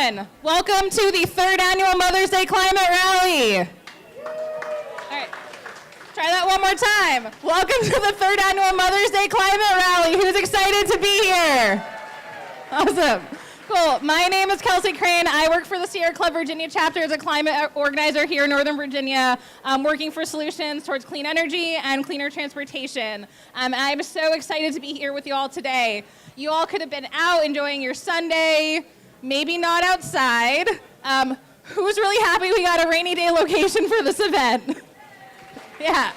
everyone. Welcome to the 3rd Annual Mother's Day Climate Rally. All right, try that one more time. Welcome to the 3rd Annual Mother's Day Climate Rally. Who's excited to be here? Awesome. Cool. My name is Kelsey Crane. I work for the Sierra Club Virginia chapter as a climate organizer here in Northern Virginia, working for solutions towards clean energy and cleaner transportation. I'm so excited to be here with you all today. You all could have been out enjoying your Sunday, maybe not outside. Who's really happy we got a rainy day location for this event? Yeah.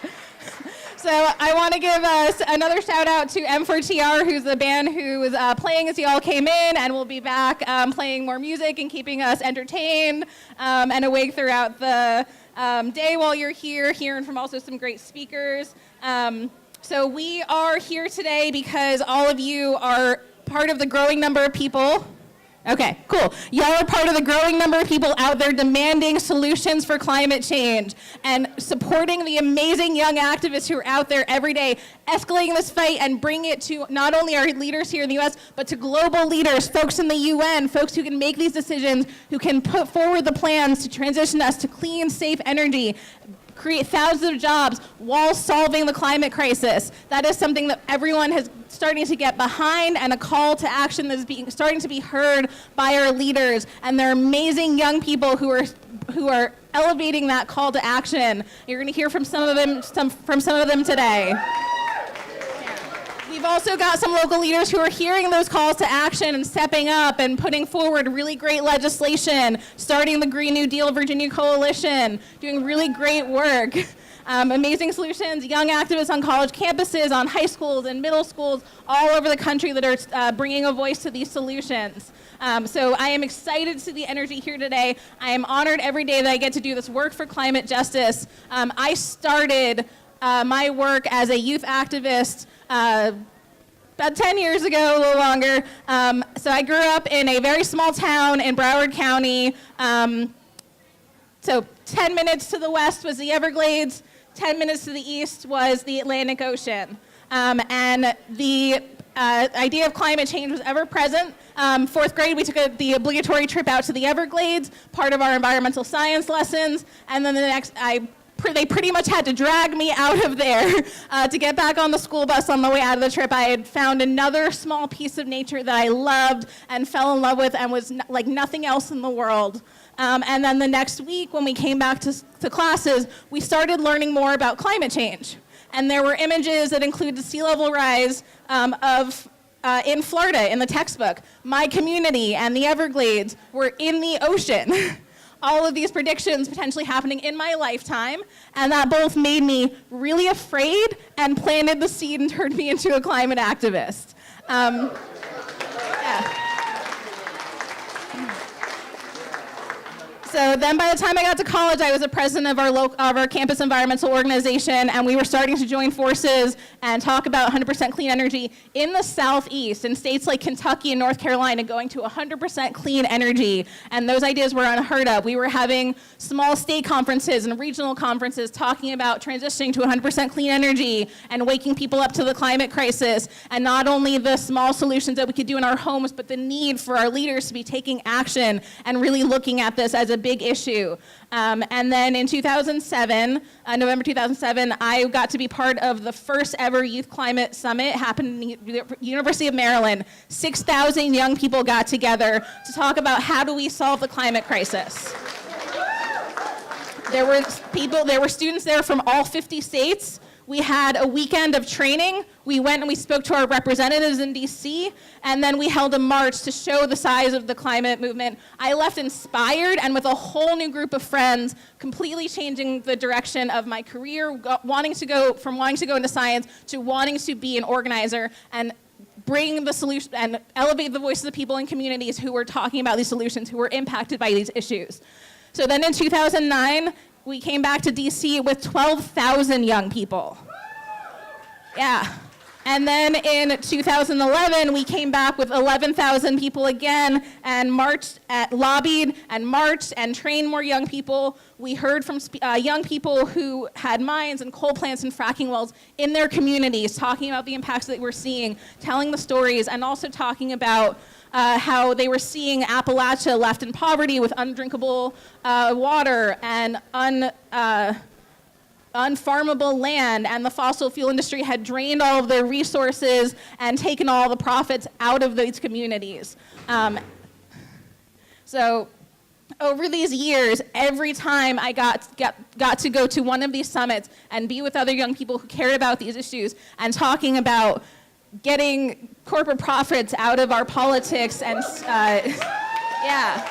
So I want to give us another shout out to M4TR, who's the band who was playing as you all came in, and will be back playing more music and keeping us entertained and awake throughout the day while you're here, hearing from also some great speakers. So we are here today because all of you are part of the growing number of people. Okay, cool. Y'all are part of the growing number of people out there demanding solutions for climate change and supporting the amazing young activists who are out there every day escalating this fight and bringing it to not only our leaders here in the U.S., but to global leaders, folks in the UN, folks who can make these decisions, who can put forward the plans to transition us to clean, safe energy, create thousands of jobs while solving the climate crisis. That is something that everyone is starting to get behind, and a call to action that is starting to be heard by our leaders. And they're amazing young people who are elevating that call to action. You're going to hear from some of them today. We've also got some local leaders who are hearing those calls to action and stepping up and putting forward really great legislation, starting the Green New Deal Virginia Coalition, doing really great work. Amazing solutions, young activists on college campuses, on high schools and middle schools all over the country that are bringing a voice to these solutions. So I am excited to see the energy here today. I am honored every day that I get to do this work for climate justice. I started my work as a youth activist about 10 years ago, a little longer. So I grew up in a very small town in Broward County. So 10 minutes to the west was the Everglades, 10 minutes to the east was the Atlantic Ocean. And the idea of climate change was ever present. 4th grade, we took the obligatory trip out to the Everglades, part of our environmental science lessons, and then they pretty much had to drag me out of there to get back on the school bus on the way out of the trip. I had found another small piece of nature that I loved and fell in love with and was like nothing else in the world. And then the next week when we came back to classes, we started learning more about climate change. And there were images that included sea level rise in Florida in the textbook. My community and the Everglades were in the ocean. All of these predictions potentially happening in my lifetime, and that both made me really afraid and planted the seed and turned me into a climate activist. Yeah. So then by the time I got to college, I was the president of our campus environmental organization, and we were starting to join forces and talk about 100% clean energy in the Southeast, in states like Kentucky and North Carolina, going to 100% clean energy. And those ideas were unheard of. We were having small state conferences and regional conferences talking about transitioning to 100% clean energy and waking people up to the climate crisis, and not only the small solutions that we could do in our homes, but the need for our leaders to be taking action and really looking at this as a big issue. And then in 2007, November 2007, I got to be part of the first ever Youth Climate Summit. It happened in the University of Maryland. 6,000 young people got together to talk about how do we solve the climate crisis. There were students there from all 50 states. We had a weekend of training. We went and we spoke to our representatives in DC, and then we held a march to show the size of the climate movement. I left inspired and with a whole new group of friends, completely changing the direction of my career, wanting to go into science to wanting to be an organizer and bring the solution and elevate the voices of people in communities who were talking about these solutions, who were impacted by these issues. So then in 2009, we came back to DC with 12,000 young people. Yeah. And then in 2011, we came back with 11,000 people again and lobbied and marched and trained more young people. We heard from young people who had mines and coal plants and fracking wells in their communities, talking about the impacts that we're seeing, telling the stories, and also talking about how they were seeing Appalachia left in poverty with undrinkable water and unfarmable land, and the fossil fuel industry had drained all of their resources and taken all the profits out of these communities. So over these years, every time I got to go to one of these summits and be with other young people who cared about these issues and talking about getting corporate profits out of our politics and yeah.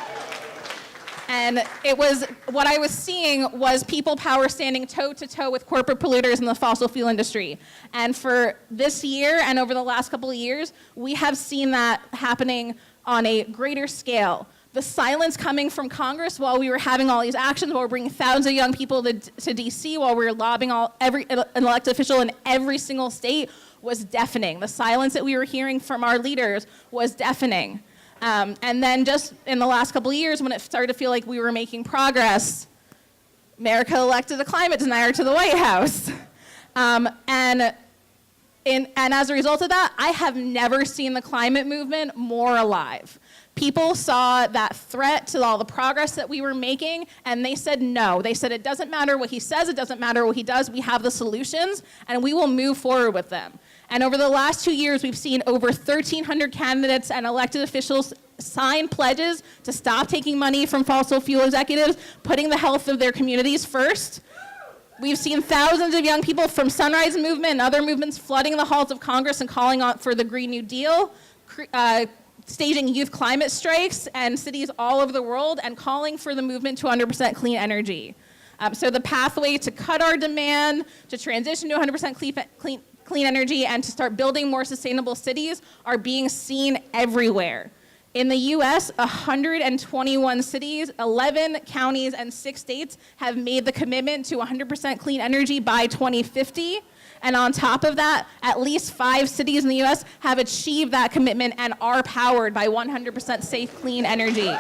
And it was, what I was seeing was people power standing toe to toe with corporate polluters in the fossil fuel industry. And for this year and over the last couple of years, we have seen that happening on a greater scale. The silence coming from Congress while we were having all these actions, while we're bringing thousands of young people to DC, while we were lobbying every elected official in every single state, was deafening. The silence that we were hearing from our leaders was deafening. And then just in the last couple of years, when it started to feel like we were making progress, America elected a climate denier to the White House. And as a result of that, I have never seen the climate movement more alive. People saw that threat to all the progress that we were making, and they said no. They said it doesn't matter what he says, it doesn't matter what he does, we have the solutions, and we will move forward with them. And over the last 2 years, we've seen over 1,300 candidates and elected officials sign pledges to stop taking money from fossil fuel executives, putting the health of their communities first. We've seen thousands of young people from Sunrise Movement and other movements flooding the halls of Congress and calling out for the Green New Deal, staging youth climate strikes in cities all over the world, and calling for the movement to 100% clean energy. So the pathway to cut our demand, to transition to 100% clean energy, and to start building more sustainable cities are being seen everywhere. In the US, 121 cities, 11 counties, and 6 states have made the commitment to 100% clean energy by 2050. And on top of that, at least 5 cities in the US have achieved that commitment and are powered by 100% safe, clean energy.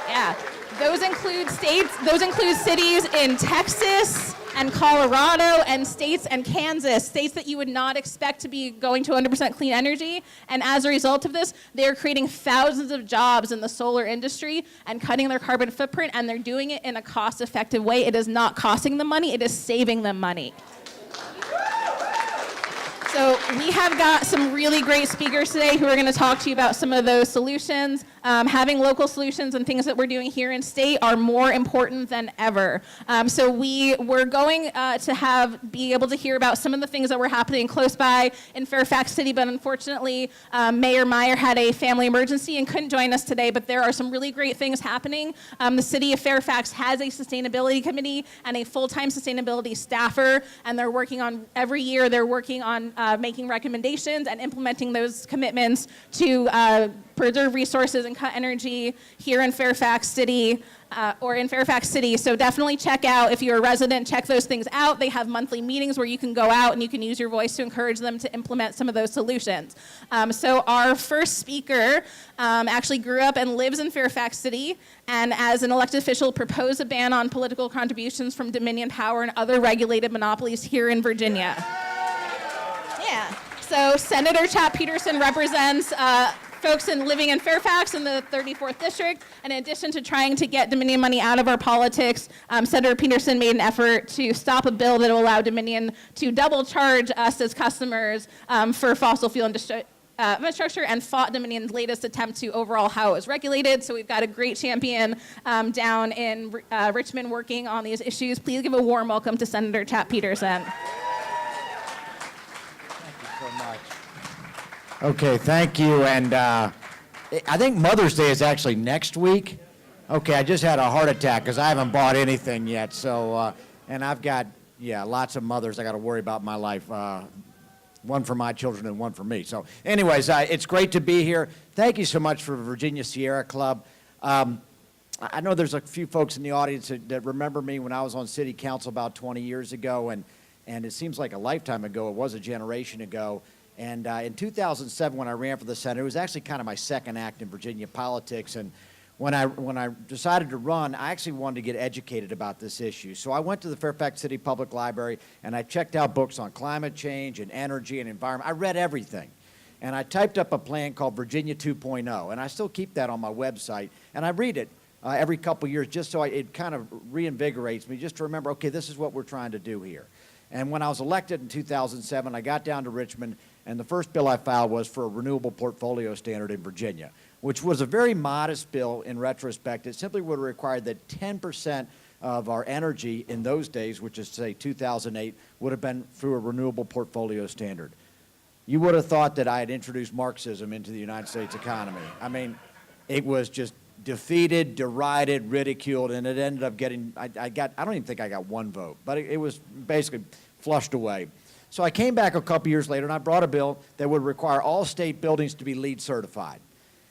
Yeah, those include cities in Texas and Colorado and states and Kansas, states that you would not expect to be going to 100% clean energy. And as a result of this, they're creating thousands of jobs in the solar industry and cutting their carbon footprint, and they're doing it in a cost-effective way. It is not costing them money, it is saving them money. So we have got some really great speakers today who are going to talk to you about some of those solutions. Having local solutions and things that we're doing here in state are more important than ever. So we're going to be able to hear about some of the things that were happening close by in Fairfax City, but unfortunately, Mayor Meyer had a family emergency and couldn't join us today, but there are some really great things happening. The city of Fairfax has a sustainability committee and a full-time sustainability staffer, and they're working on, every year, they're working on making recommendations and implementing those commitments to preserve resources and cut energy here in Fairfax City, So definitely check out, if you're a resident, check those things out. They have monthly meetings where you can go out and you can use your voice to encourage them to implement some of those solutions. So our first speaker actually grew up and lives in Fairfax City, and as an elected official proposed a ban on political contributions from Dominion Power and other regulated monopolies here in Virginia. Yeah, so Senator Chap Peterson represents folks living in Fairfax in the 34th District. And in addition to trying to get Dominion money out of our politics, Senator Peterson made an effort to stop a bill that will allow Dominion to double charge us as customers for fossil fuel infrastructure, and fought Dominion's latest attempt to overhaul how it was regulated. So we've got a great champion down in Richmond working on these issues. Please give a warm welcome to Senator Chap Peterson. Okay, thank you. And I think Mother's Day is actually next week. Okay, I just had a heart attack because I haven't bought anything yet. So, and I've got, lots of mothers I got to worry about in my life. One for my children and one for me. So anyways, it's great to be here. Thank you so much for Virginia Sierra Club. I know there's a few folks in the audience that remember me when I was on city council about 20 years ago. And And it seems like a lifetime ago. It was a generation ago. And in 2007, when I ran for the Senate, it was actually kind of my second act in Virginia politics. And when I decided to run, I actually wanted to get educated about this issue. So I went to the Fairfax City Public Library, and I checked out books on climate change and energy and environment. I read everything. And I typed up a plan called Virginia 2.0, and I still keep that on my website. And I read it every couple years just so it kind of reinvigorates me, just to remember, okay, this is what we're trying to do here. And when I was elected in 2007, I got down to Richmond, and the first bill I filed was for a renewable portfolio standard in Virginia, which was a very modest bill in retrospect. It simply would have required that 10% of our energy in those days, which is, say, 2008, would have been through a renewable portfolio standard. You would have thought that I had introduced Marxism into the United States economy. I mean, it was just defeated, derided, ridiculed, and it ended up getting, I don't even think I got one vote, but it was basically flushed away. So I came back a couple years later, and I brought a bill that would require all state buildings to be LEED certified.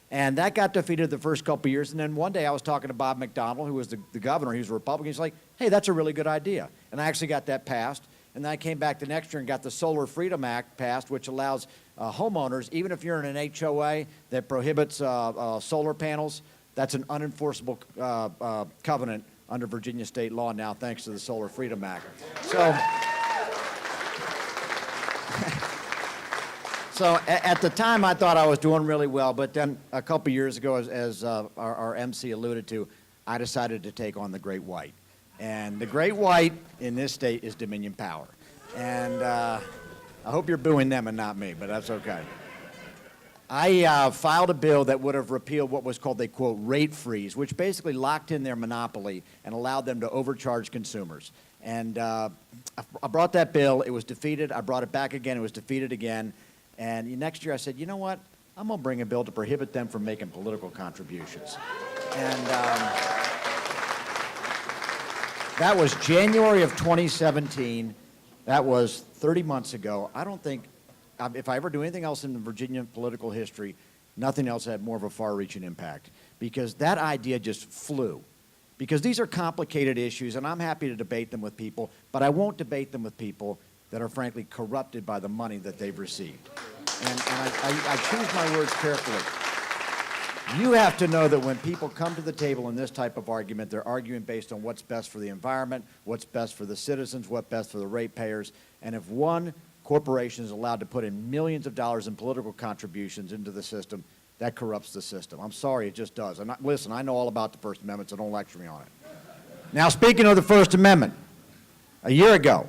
And that got defeated the first couple of years. And then one day I was talking to Bob McDonnell, who was the governor. He was a Republican. He's like, hey, that's a really good idea. And I actually got that passed. And then I came back the next year and got the Solar Freedom Act passed, which allows homeowners, even if you're in an HOA that prohibits solar panels, that's an unenforceable covenant under Virginia state law now, thanks to the Solar Freedom Act. So at the time, I thought I was doing really well, but then a couple years ago, as our MC alluded to, I decided to take on the Great White. And the Great White in this state is Dominion Power. And I hope you're booing them and not me, but that's okay. I filed a bill that would have repealed what was called a, quote, rate freeze, which basically locked in their monopoly and allowed them to overcharge consumers. And I brought that bill. It was defeated. I brought it back again. It was defeated again. And next year I said, you know what? I'm going to bring a bill to prohibit them from making political contributions. And that was January of 2017. That was 30 months ago. I don't think, if I ever do anything else in the Virginia political history, nothing else had more of a far-reaching impact, because that idea just flew. Because these are complicated issues, and I'm happy to debate them with people, but I won't debate them with people that are frankly corrupted by the money that they've received. And I choose my words carefully. You have to know that when people come to the table in this type of argument, they're arguing based on what's best for the environment, what's best for the citizens, what's best for the ratepayers. And if one corporation is allowed to put in millions of dollars in political contributions into the system, that corrupts the system. I'm sorry, it just does. Listen, I know all about the First Amendment, so don't lecture me on it. Now, speaking of the First Amendment, a year ago,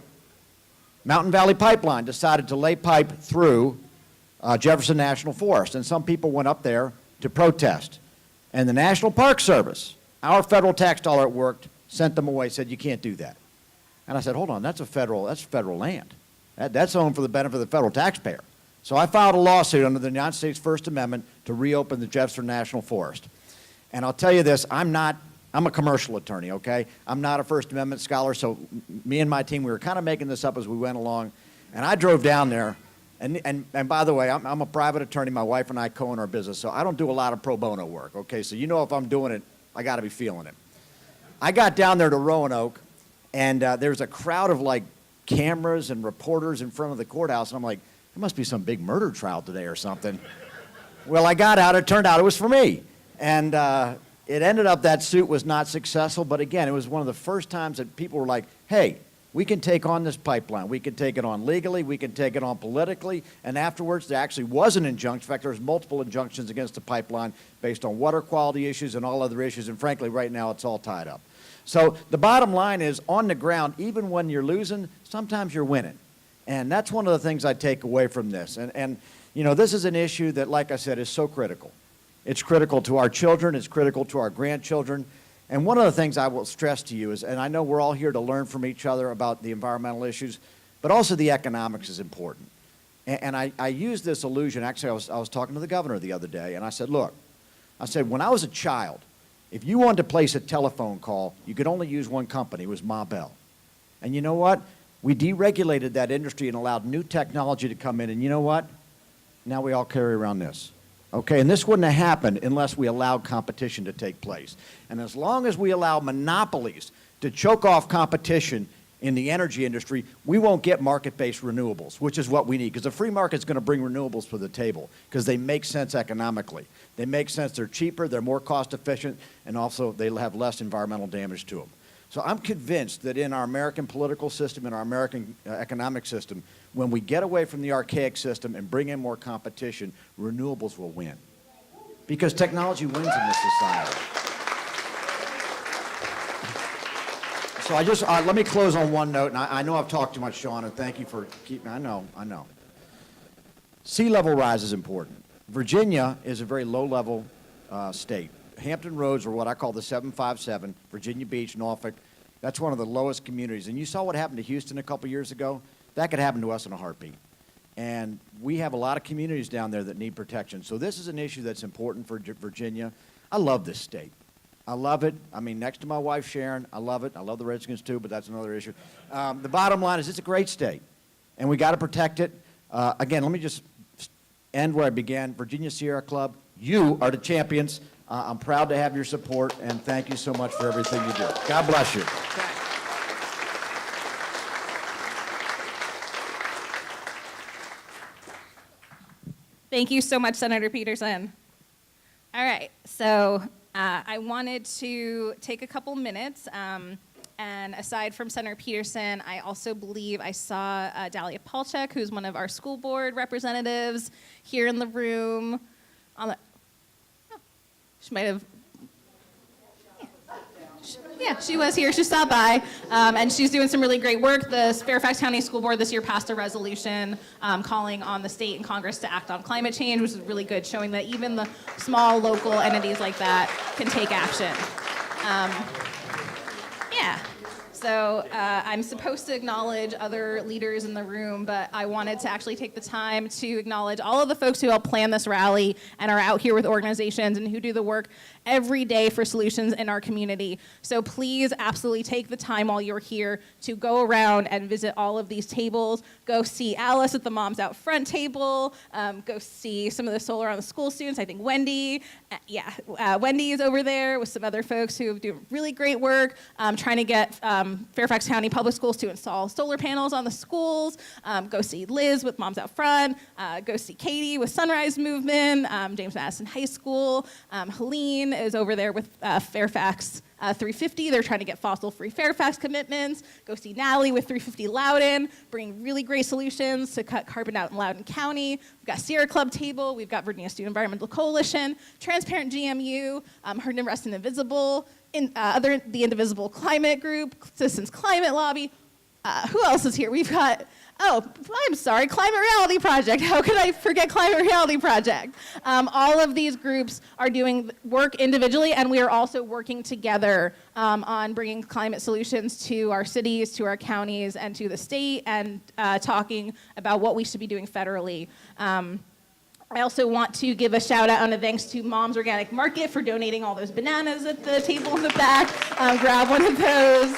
Mountain Valley Pipeline decided to lay pipe through Jefferson National Forest, and some people went up there to protest. And the National Park Service, our federal tax dollar it worked, sent them away, said, you can't do that. And I said, hold on, that's federal land. That's owned for the benefit of the federal taxpayer. So I filed a lawsuit under the United States First Amendment to reopen the Jefferson National Forest. And I'll tell you this, I'm a commercial attorney, okay? I'm not a First Amendment scholar, so me and my team, we were kind of making this up as we went along. And I drove down there, and by the way, I'm a private attorney. My wife and I co-own our business, so I don't do a lot of pro bono work, okay? So you know if I'm doing it, I got to be feeling it. I got down there to Roanoke, and there's a crowd of, like, cameras and reporters in front of the courthouse, and I'm like, there must be some big murder trial today or something. Well, I got out. It turned out it was for me. And it ended up that suit was not successful, but again, it was one of the first times that people were like, hey, we can take on this pipeline. We can take it on legally. We can take it on politically. And afterwards, there actually was an injunction. In fact, there was multiple injunctions against the pipeline based on water quality issues and all other issues. And frankly, right now, it's all tied up. So the bottom line is, on the ground, even when you're losing, sometimes you're winning. And that's one of the things I take away from this. And you know, this is an issue that, like I said, is so critical. It's critical to our children. It's critical to our grandchildren. And one of the things I will stress to you is, and I know we're all here to learn from each other about the environmental issues, but also the economics is important. And I use this illusion. Actually, I was talking to the governor the other day, and I said, look, I said, when I was a child, if you wanted to place a telephone call, you could only use one company. It was Ma Bell. And you know what? We deregulated that industry and allowed new technology to come in. And you know what? Now we all carry around this. Okay, and this wouldn't have happened unless we allowed competition to take place. And as long as we allow monopolies to choke off competition in the energy industry, we won't get market-based renewables, which is what we need, because the free market's going to bring renewables to the table, because they make sense economically. They make sense, they're cheaper, they're more cost-efficient, and also they'll have less environmental damage to them. So I'm convinced that in our American political system, in our American economic system, when we get away from the archaic system and bring in more competition, renewables will win. Because technology wins in this society. So let me close on one note, and I know I've talked too much, Sean, and thank you for keeping, I know. Sea level rise is important. Virginia is a very low-level state. Hampton Roads, or what I call the 757, Virginia Beach, Norfolk, that's one of the lowest communities. And you saw what happened to Houston a couple years ago? That could happen to us in a heartbeat. And we have a lot of communities down there that need protection. So this is an issue that's important for Virginia. I love this state. I love it. I mean, next to my wife, Sharon, I love it. I love the Redskins, too, but that's another issue. The bottom line is it's a great state, and we got to protect it. Again, let me just end where I began. Virginia Sierra Club, you are the champions. I'm proud to have your support, and thank you so much for everything you do. God bless you. Thank you so much, Senator Peterson. All right, so I wanted to take a couple minutes, and aside from Senator Peterson, I also believe I saw Dalia Palchuk, who's one of our school board representatives, here in the room. She might have, yeah, she was here. She stopped by, and she's doing some really great work. The Fairfax County School Board this year passed a resolution calling on the state and Congress to act on climate change, which is really good, showing that even the small local entities like that can take action. Yeah. So I'm supposed to acknowledge other leaders in the room, but I wanted to actually take the time to acknowledge all of the folks who helped plan this rally and are out here with organizations and who do the work every day for solutions in our community. So please absolutely take the time while you're here to go around and visit all of these tables. Go see Alice at the Moms Out Front table. Go see some of the Solar on the School students. I think Wendy, Wendy is over there with some other folks who do really great work trying to get Fairfax County Public Schools to install solar panels on the schools. Go see Liz with Moms Out Front. Go see Katie with Sunrise Movement, James Madison High School. Helene is over there with Fairfax 350. They're trying to get fossil-free Fairfax commitments. Go see Natalie with 350 Loudoun, bringing really great solutions to cut carbon out in Loudoun County. We've got Sierra Club Table. We've got Virginia Student Environmental Coalition, Transparent GMU, Heard and Rest and Invisible, the Indivisible Climate Group, Citizens Climate Lobby. Who else is here? We've got, I'm sorry, Climate Reality Project. How could I forget Climate Reality Project? All of these groups are doing work individually, and we are also working together on bringing climate solutions to our cities, to our counties, and to the state, and talking about what we should be doing federally. I also want to give a shout out and a thanks to Mom's Organic Market for donating all those bananas at the table in the back. Grab one of those.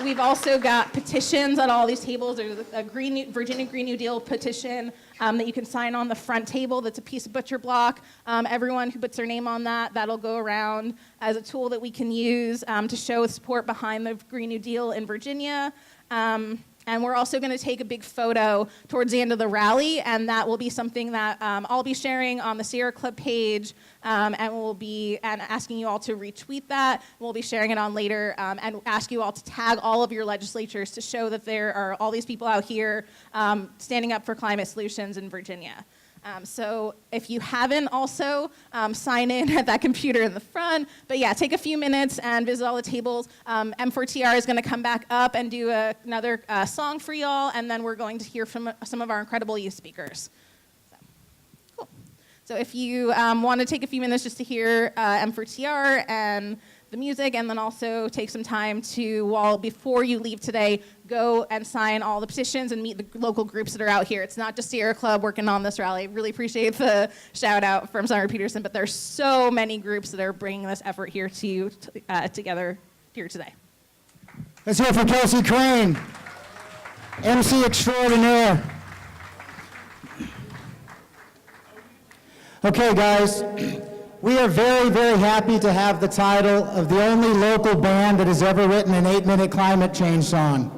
We've also got petitions on all these tables. There's a Virginia Green New Deal petition that you can sign on the front table. That's a piece of butcher block. Everyone who puts their name on that, that'll go around as a tool that we can use to show support behind the Green New Deal in Virginia. And we're also going to take a big photo towards the end of the rally, and that will be something that I'll be sharing on the Sierra Club page, and we'll be asking you all to retweet that. We'll be sharing it on later, and ask you all to tag all of your legislatures to show that there are all these people out here standing up for climate solutions in Virginia. So if you haven't also, sign in at that computer in the front. But yeah, take a few minutes and visit all the tables. M4TR is going to come back up and do another song for y'all, and then we're going to hear from some of our incredible youth speakers. So, cool. So if you want to take a few minutes just to hear M4TR and the music, and then also take some time to, before you leave today, go and sign all the petitions and meet the local groups that are out here. It's not just Sierra Club working on this rally. Really appreciate the shout out from Senator Peterson, but there's so many groups that are bringing this effort here together here today. Let's hear it for Kelsey Crane, MC extraordinaire. Okay, guys. We are very, very happy to have the title of the only local band that has ever written an 8-minute climate change song.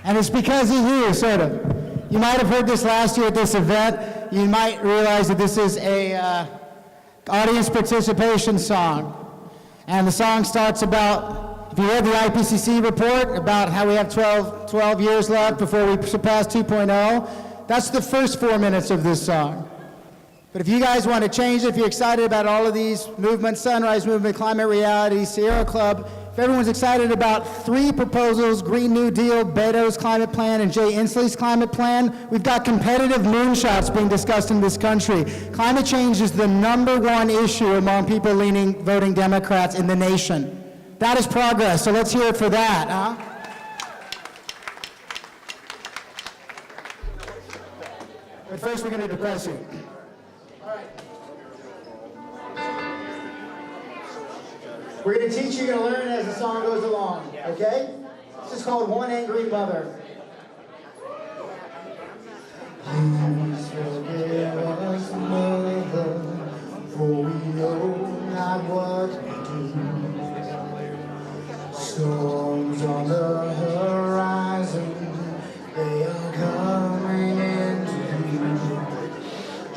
And it's because of you, sort of. You might have heard this last year at this event. You might realize that this is a audience participation song. And the song starts about, if you read the IPCC report about how we have 12 years left before we surpass 2.0, that's the first 4 minutes of this song. But if you guys want to change it, if you're excited about all of these movements, Sunrise Movement, Climate Reality, Sierra Club, if everyone's excited about 3 proposals, Green New Deal, Beto's climate plan, and Jay Inslee's climate plan, we've got competitive moonshots being discussed in this country. Climate change is the #1 issue among people voting Democrats in the nation. That is progress, so let's hear it for that, huh? But first we're going to depress you. We're going to teach you, you're going to learn as the song goes along, okay? This is called One Angry Mother. Please forgive us, Mother, for we know not what we do. Storms on the horizon, they are coming into view.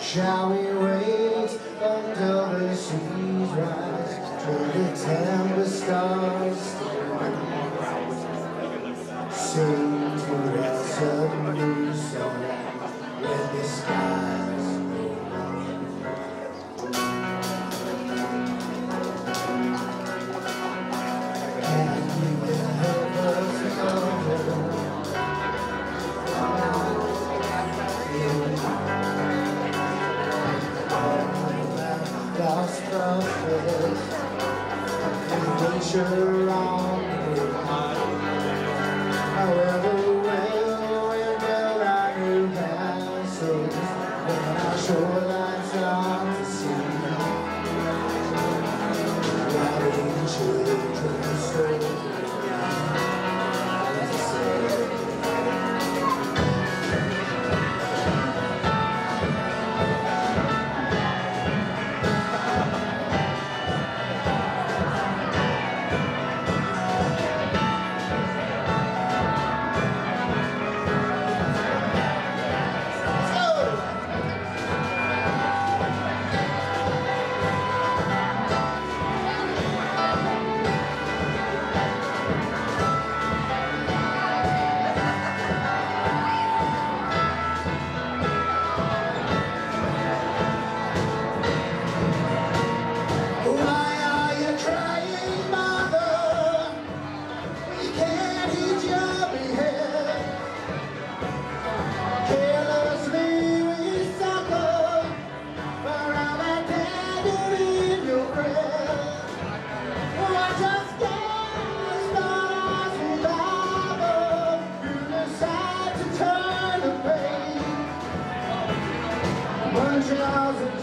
Shall we wait until the seas rise? The tempest starts sing to us a new song when the skies and you will help us know lost prophets nature on the however well we build our new castles when our shorelines are to see riding children's souls.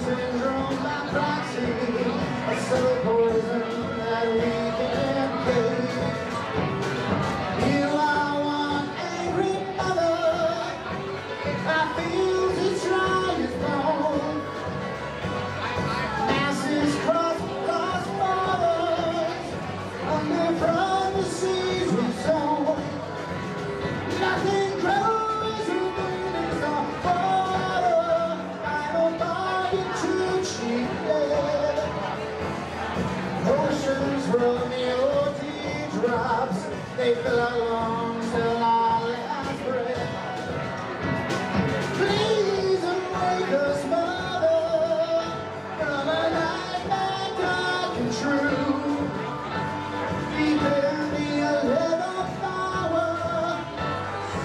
Syndrome by proxy, a subtle poison that we can't pay. You are one angry mother, I feel to try his bone. Masses cross borders, under from the seas we've sown. Nothing grows within this border, I don't buy it too cheaply. Oceans from your teardrops, they fill our lungs till our last breath. Please awake us, Mother, from a nightmare dark and true. Deep in the 11th hour,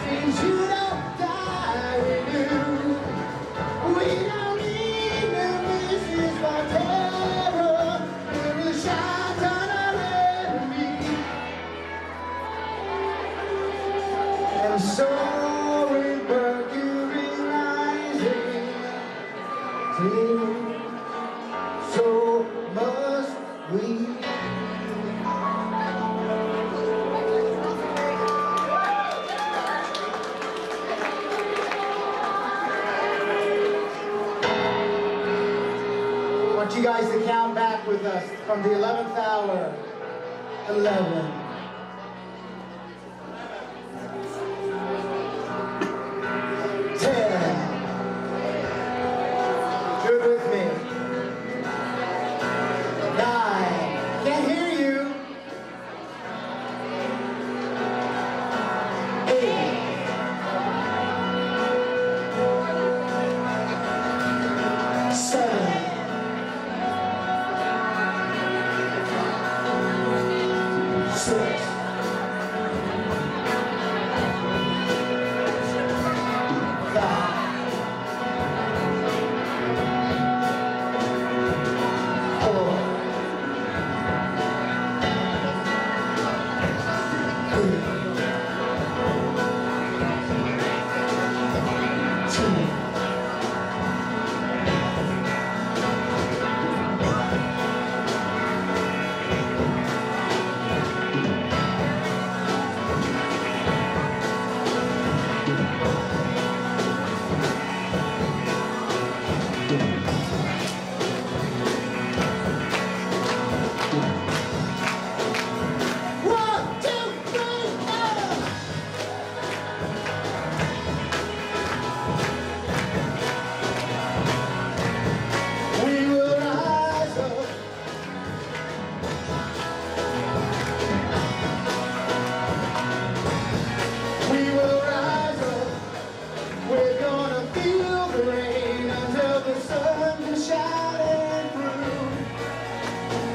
seems you don't die renewed. We don't need no wishes for terror, it will shine on our enemy. And soaring Mercury rising, clear, so must we. I want you guys to count back with us from the 11th hour. 11.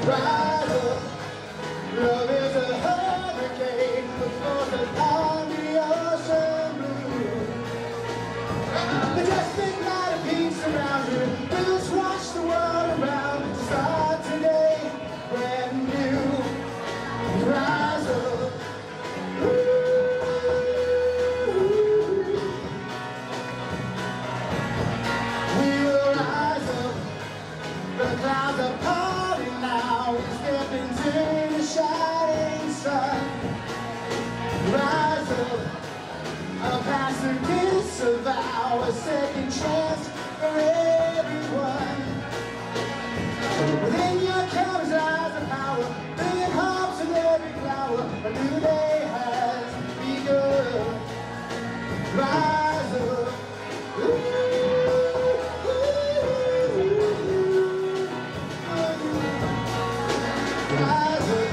Rise up, love is a hurricane that flows upon the ocean blue. Majestic light of peace around you, rivers wash the world around. Start today, brand new. Rise up. We will rise up. The clouds are parting now. We step into the shining sun. Rise up. A pastor gives a vow, a second chance for everyone. Within your comes lies the power, bringing hopes in every flower. A new day has begun. Rise up. Rise up.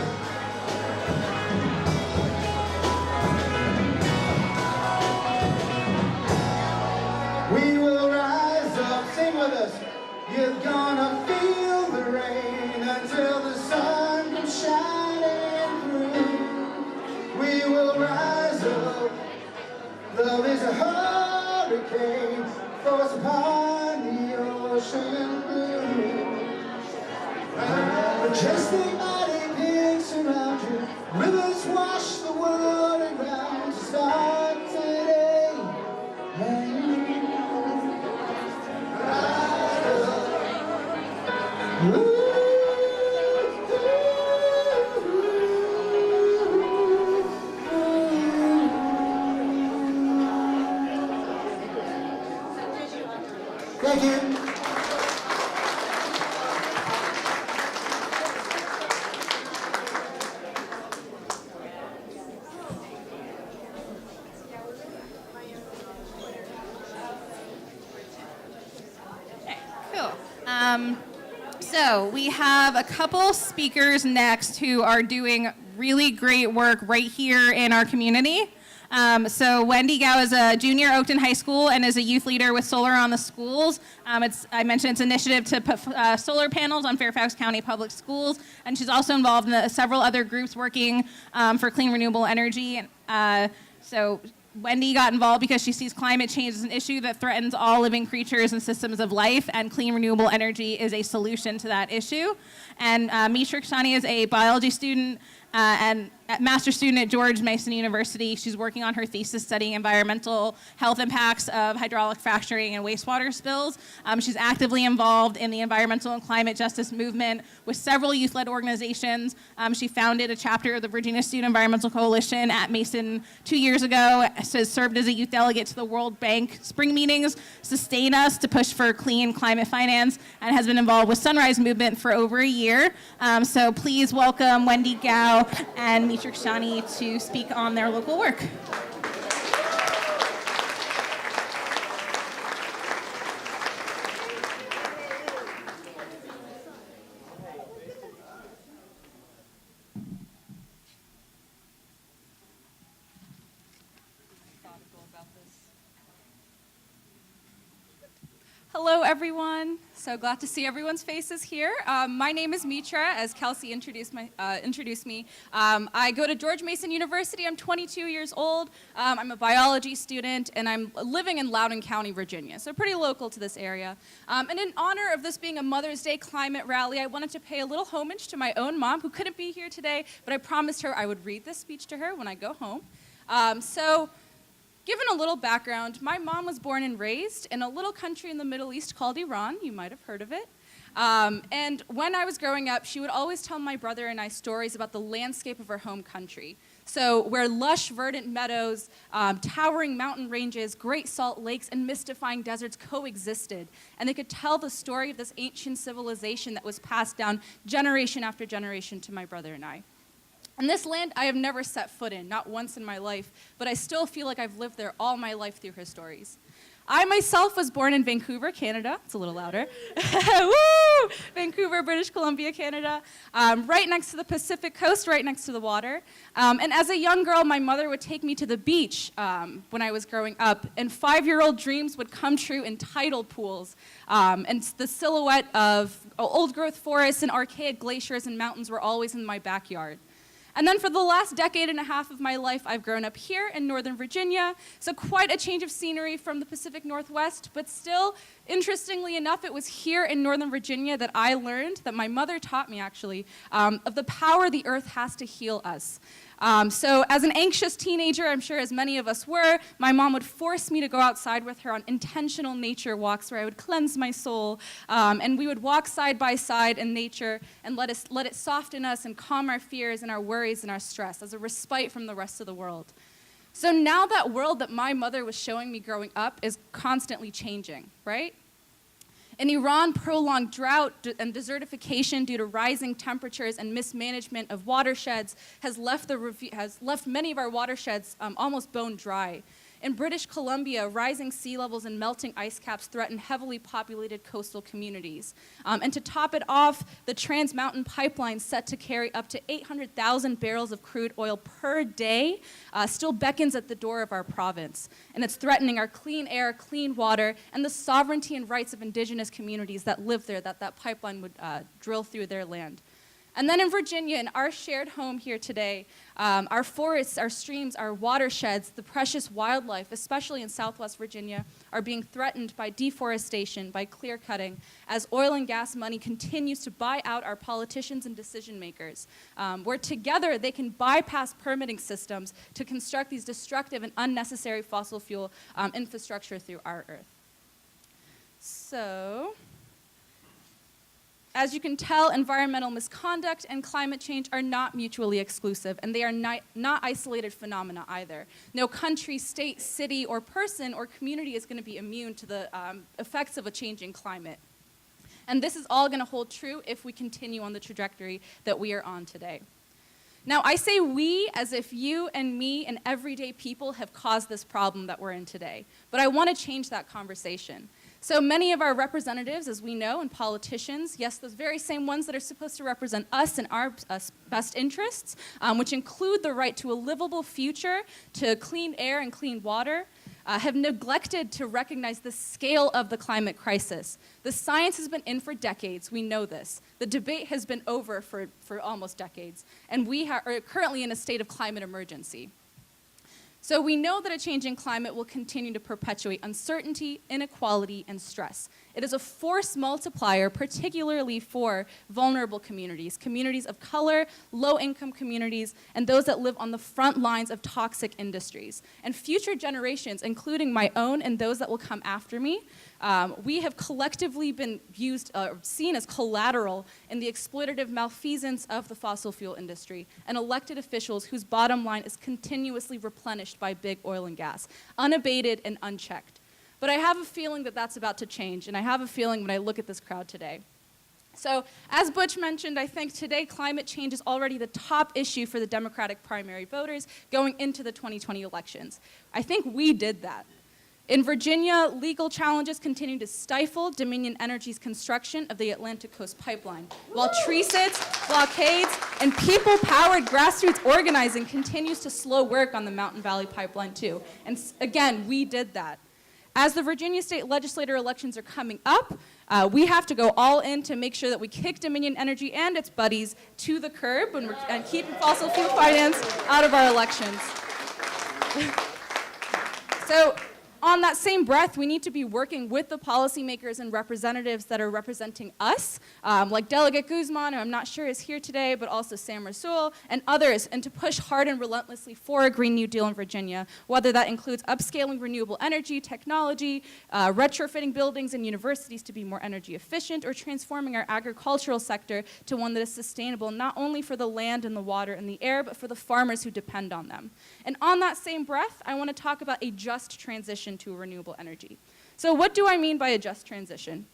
We will rise up, sing with us. You're gonna feel the rain until the sun comes shining through. We will rise up. Love is a hurricane, force upon the ocean blue. Majestic mighty peaks around you, rivers wash the world around. Start today. Thank you. Cool. So we have a couple speakers next who are doing really great work right here in our community. So Wendy Gao is a junior at Oakton High School and is a youth leader with Solar on the Schools. I mentioned its initiative to put solar panels on Fairfax County Public Schools, and she's also involved in several other groups working for clean renewable energy. So Wendy got involved because she sees climate change as an issue that threatens all living creatures and systems of life, and clean renewable energy is a solution to that issue. And Mitra Kshani is a biology student and a master's student at George Mason University. She's working on her thesis studying environmental health impacts of hydraulic fracturing and wastewater spills. She's actively involved in the environmental and climate justice movement with several youth-led organizations. She founded a chapter of the Virginia Student Environmental Coalition at Mason 2 years ago, has served as a youth delegate to the World Bank spring meetings, Sustain Us to push for clean climate finance, and has been involved with Sunrise Movement for over a year. So please welcome Wendy Gao and Mitra Kshani to speak on their local work. Hello, everyone. So glad to see everyone's faces here. My name is Mitra, as Kelsey introduced me. I go to George Mason University. I'm 22 years old. I'm a biology student, and I'm living in Loudoun County, Virginia, so pretty local to this area. And in honor of this being a Mother's Day climate rally, I wanted to pay a little homage to my own mom, who couldn't be here today, but I promised her I would read this speech to her when I go home. Given a little background, my mom was born and raised in a little country in the Middle East called Iran. You might have heard of it. And when I was growing up, she would always tell my brother and I stories about the landscape of her home country. So where lush, verdant meadows, towering mountain ranges, great salt lakes, and mystifying deserts coexisted. And they could tell the story of this ancient civilization that was passed down generation after generation to my brother and I. And this land I have never set foot in, not once in my life, but I still feel like I've lived there all my life through her stories. I myself was born in Vancouver, Canada. It's a little louder. Woo! Vancouver, British Columbia, Canada. Right next to the Pacific coast, right next to the water. And as a young girl, my mother would take me to the beach when I was growing up, and 5-year-old dreams would come true in tidal pools. And the silhouette of old-growth forests and archaic glaciers and mountains were always in my backyard. And then for the last decade and a half of my life, I've grown up here in Northern Virginia, so quite a change of scenery from the Pacific Northwest, but still, interestingly enough, it was here in Northern Virginia that I learned, that my mother taught me actually, of the power the earth has to heal us. So as an anxious teenager, I'm sure as many of us were, my mom would force me to go outside with her on intentional nature walks where I would cleanse my soul, and we would walk side by side in nature and let it soften us and calm our fears and our worries and our stress as a respite from the rest of the world. So now that world that my mother was showing me growing up is constantly changing, right? In Iran, prolonged drought and desertification due to rising temperatures and mismanagement of watersheds has left many of our watersheds almost bone dry. In British Columbia, rising sea levels and melting ice caps threaten heavily populated coastal communities. And to top it off, the Trans Mountain Pipeline, set to carry up to 800,000 barrels of crude oil per day, still beckons at the door of our province. And it's threatening our clean air, clean water, and the sovereignty and rights of indigenous communities that live there, that pipeline would drill through their land. And then in Virginia, in our shared home here today, our forests, our streams, our watersheds, the precious wildlife, especially in Southwest Virginia, are being threatened by deforestation, by clear cutting, as oil and gas money continues to buy out our politicians and decision makers, where together they can bypass permitting systems to construct these destructive and unnecessary fossil fuel infrastructure through our earth. So, as you can tell, environmental misconduct and climate change are not mutually exclusive, and they are not isolated phenomena either. No country, state, city, or person or community is going to be immune to the effects of a changing climate. And this is all going to hold true if we continue on the trajectory that we are on today. Now, I say we as if you and me and everyday people have caused this problem that we're in today. But I want to change that conversation. So many of our representatives, as we know, and politicians, yes, those very same ones that are supposed to represent us and our best interests, which include the right to a livable future, to clean air and clean water, have neglected to recognize the scale of the climate crisis. The science has been in for decades. We know this. The debate has been over for almost decades. And we are currently in a state of climate emergency. So we know that a changing climate will continue to perpetuate uncertainty, inequality, and stress. It is a force multiplier, particularly for vulnerable communities, communities of color, low-income communities, and those that live on the front lines of toxic industries. And future generations, including my own and those that will come after me, we have collectively been seen as collateral in the exploitative malfeasance of the fossil fuel industry and elected officials whose bottom line is continuously replenished by big oil and gas, unabated and unchecked. But I have a feeling that that's about to change, and I have a feeling when I look at this crowd today. So, as Butch mentioned, I think today climate change is already the top issue for the Democratic primary voters going into the 2020 elections. I think we did that. In Virginia, legal challenges continue to stifle Dominion Energy's construction of the Atlantic Coast Pipeline, while tree sits, blockades, and people-powered grassroots organizing continues to slow work on the Mountain Valley Pipeline too. And again, we did that. As the Virginia state legislature elections are coming up, we have to go all in to make sure that we kick Dominion Energy and its buddies to the curb and keep fossil fuel finance out of our elections. So, on that same breath, we need to be working with the policymakers and representatives that are representing us, like Delegate Guzman, who I'm not sure is here today, but also Sam Rasool, and others, and to push hard and relentlessly for a Green New Deal in Virginia, whether that includes upscaling renewable energy, technology, retrofitting buildings and universities to be more energy efficient, or transforming our agricultural sector to one that is sustainable not only for the land and the water and the air, but for the farmers who depend on them. And on that same breath, I want to talk about a just transition to renewable energy. So what do I mean by a just transition?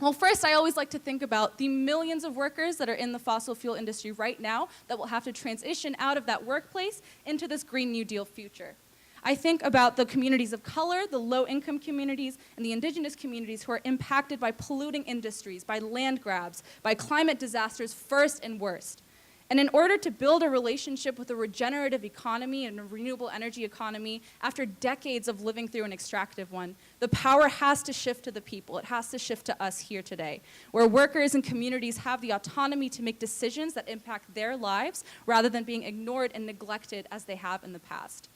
Well, first, I always like to think about the millions of workers that are in the fossil fuel industry right now that will have to transition out of that workplace into this Green New Deal future. I think about the communities of color, the low-income communities, and the indigenous communities who are impacted by polluting industries, by land grabs, by climate disasters first and worst. And in order to build a relationship with a regenerative economy and a renewable energy economy after decades of living through an extractive one, the power has to shift to the people. It has to shift to us here today, where workers and communities have the autonomy to make decisions that impact their lives rather than being ignored and neglected as they have in the past.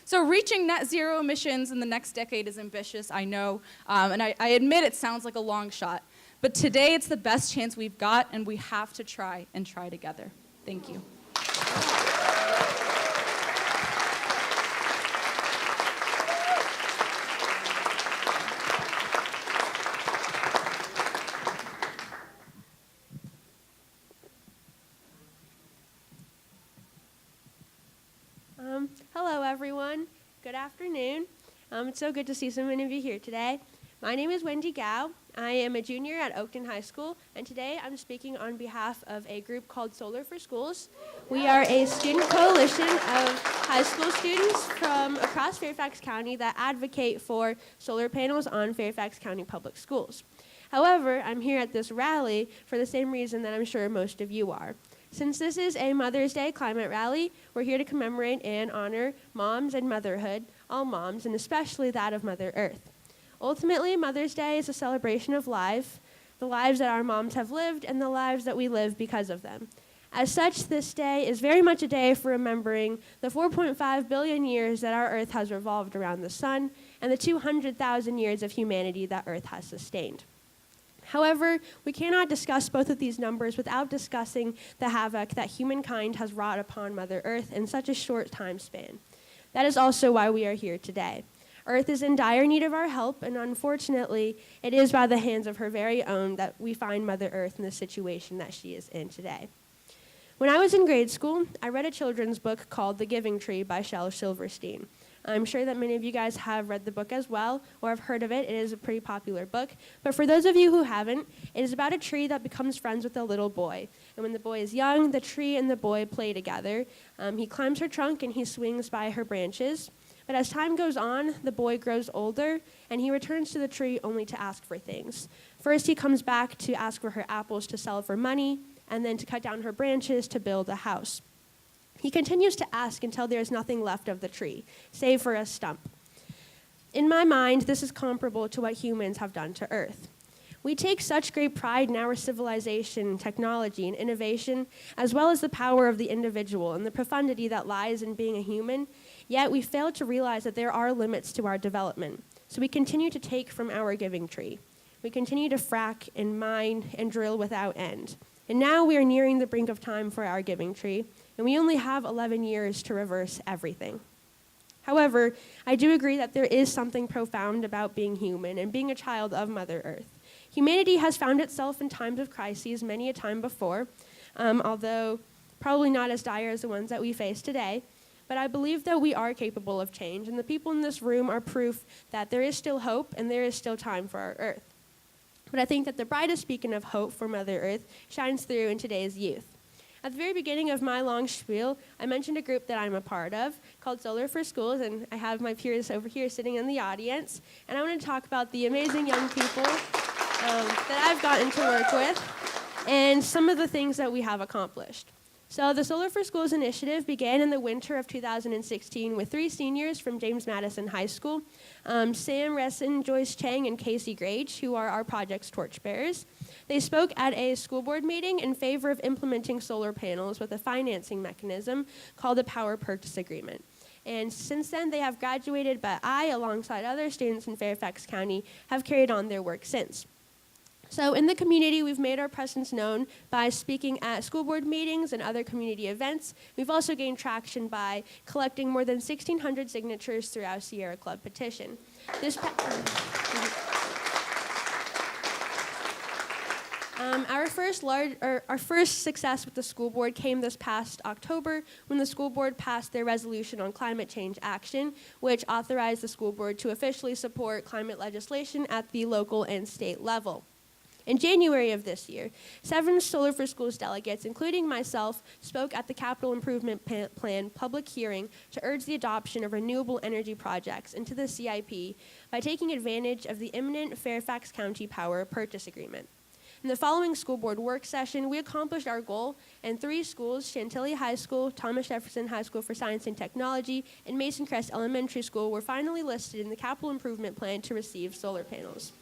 So reaching net zero emissions in the next decade is ambitious, I know, and I admit it sounds like a long shot. But today it's the best chance we've got, and we have to try and try together. Thank you. Hello, everyone. Good afternoon. It's so good to see so many of you here today. My name is Wendy Gao. I am a junior at Oakton High School, and today I'm speaking on behalf of a group called Solar for Schools. We are a student coalition of high school students from across Fairfax County that advocate for solar panels on Fairfax County Public Schools. However, I'm here at this rally for the same reason that I'm sure most of you are. Since this is a Mother's Day climate rally, we're here to commemorate and honor moms and motherhood, all moms, and especially that of Mother Earth. Ultimately, Mother's Day is a celebration of life, the lives that our moms have lived and the lives that we live because of them. As such, this day is very much a day for remembering the 4.5 billion years that our Earth has revolved around the sun and the 200,000 years of humanity that Earth has sustained. However, we cannot discuss both of these numbers without discussing the havoc that humankind has wrought upon Mother Earth in such a short time span. That is also why we are here today. Earth is in dire need of our help, and unfortunately, it is by the hands of her very own that we find Mother Earth in the situation that she is in today. When I was in grade school, I read a children's book called The Giving Tree by Shel Silverstein. I'm sure that many of you guys have read the book as well, or have heard of it. It is a pretty popular book. But for those of you who haven't, it is about a tree that becomes friends with a little boy. And when the boy is young, the tree and the boy play together. He climbs her trunk and he swings by her branches. But as time goes on, the boy grows older, and he returns to the tree only to ask for things. First, he comes back to ask for her apples to sell for money, and then to cut down her branches to build a house. He continues to ask until there is nothing left of the tree, save for a stump. In my mind, this is comparable to what humans have done to Earth. We take such great pride in our civilization, technology, and innovation, as well as the power of the individual and the profundity that lies in being a human, yet we fail to realize that there are limits to our development. So we continue to take from our giving tree. We continue to frack and mine and drill without end. And now we are nearing the brink of time for our giving tree, and we only have 11 years to reverse everything. However, I do agree that there is something profound about being human and being a child of Mother Earth. Humanity has found itself in times of crises many a time before, although probably not as dire as the ones that we face today. But I believe that we are capable of change, and the people in this room are proof that there is still hope and there is still time for our Earth. But I think that the brightest beacon of hope for Mother Earth shines through in today's youth. At the very beginning of my long spiel, I mentioned a group that I'm a part of called Solar for Schools, and I have my peers over here sitting in the audience. And I want to talk about the amazing young people that I've gotten to work with and some of the things that we have accomplished. So the Solar for Schools initiative began in the winter of 2016 with 3 seniors from James Madison High School, Sam Resson, Joyce Chang, and Casey Grage, who are our project's torchbearers. They spoke at a school board meeting in favor of implementing solar panels with a financing mechanism called a power purchase agreement. And since then, they have graduated, but I, alongside other students in Fairfax County, have carried on their work since. So in the community, we've made our presence known by speaking at school board meetings and other community events. We've also gained traction by collecting more than 1,600 signatures through our Sierra Club petition. Our first success with the school board came this past October when the school board passed their resolution on climate change action, which authorized the school board to officially support climate legislation at the local and state level. In January of this year, 7 Solar for Schools delegates, including myself, spoke at the Capital Improvement Plan public hearing to urge the adoption of renewable energy projects into the CIP by taking advantage of the imminent Fairfax County Power Purchase Agreement. In the following school board work session, we accomplished our goal, and 3 schools, Chantilly High School, Thomas Jefferson High School for Science and Technology, and Mason Crest Elementary School, were finally listed in the Capital Improvement Plan to receive solar panels.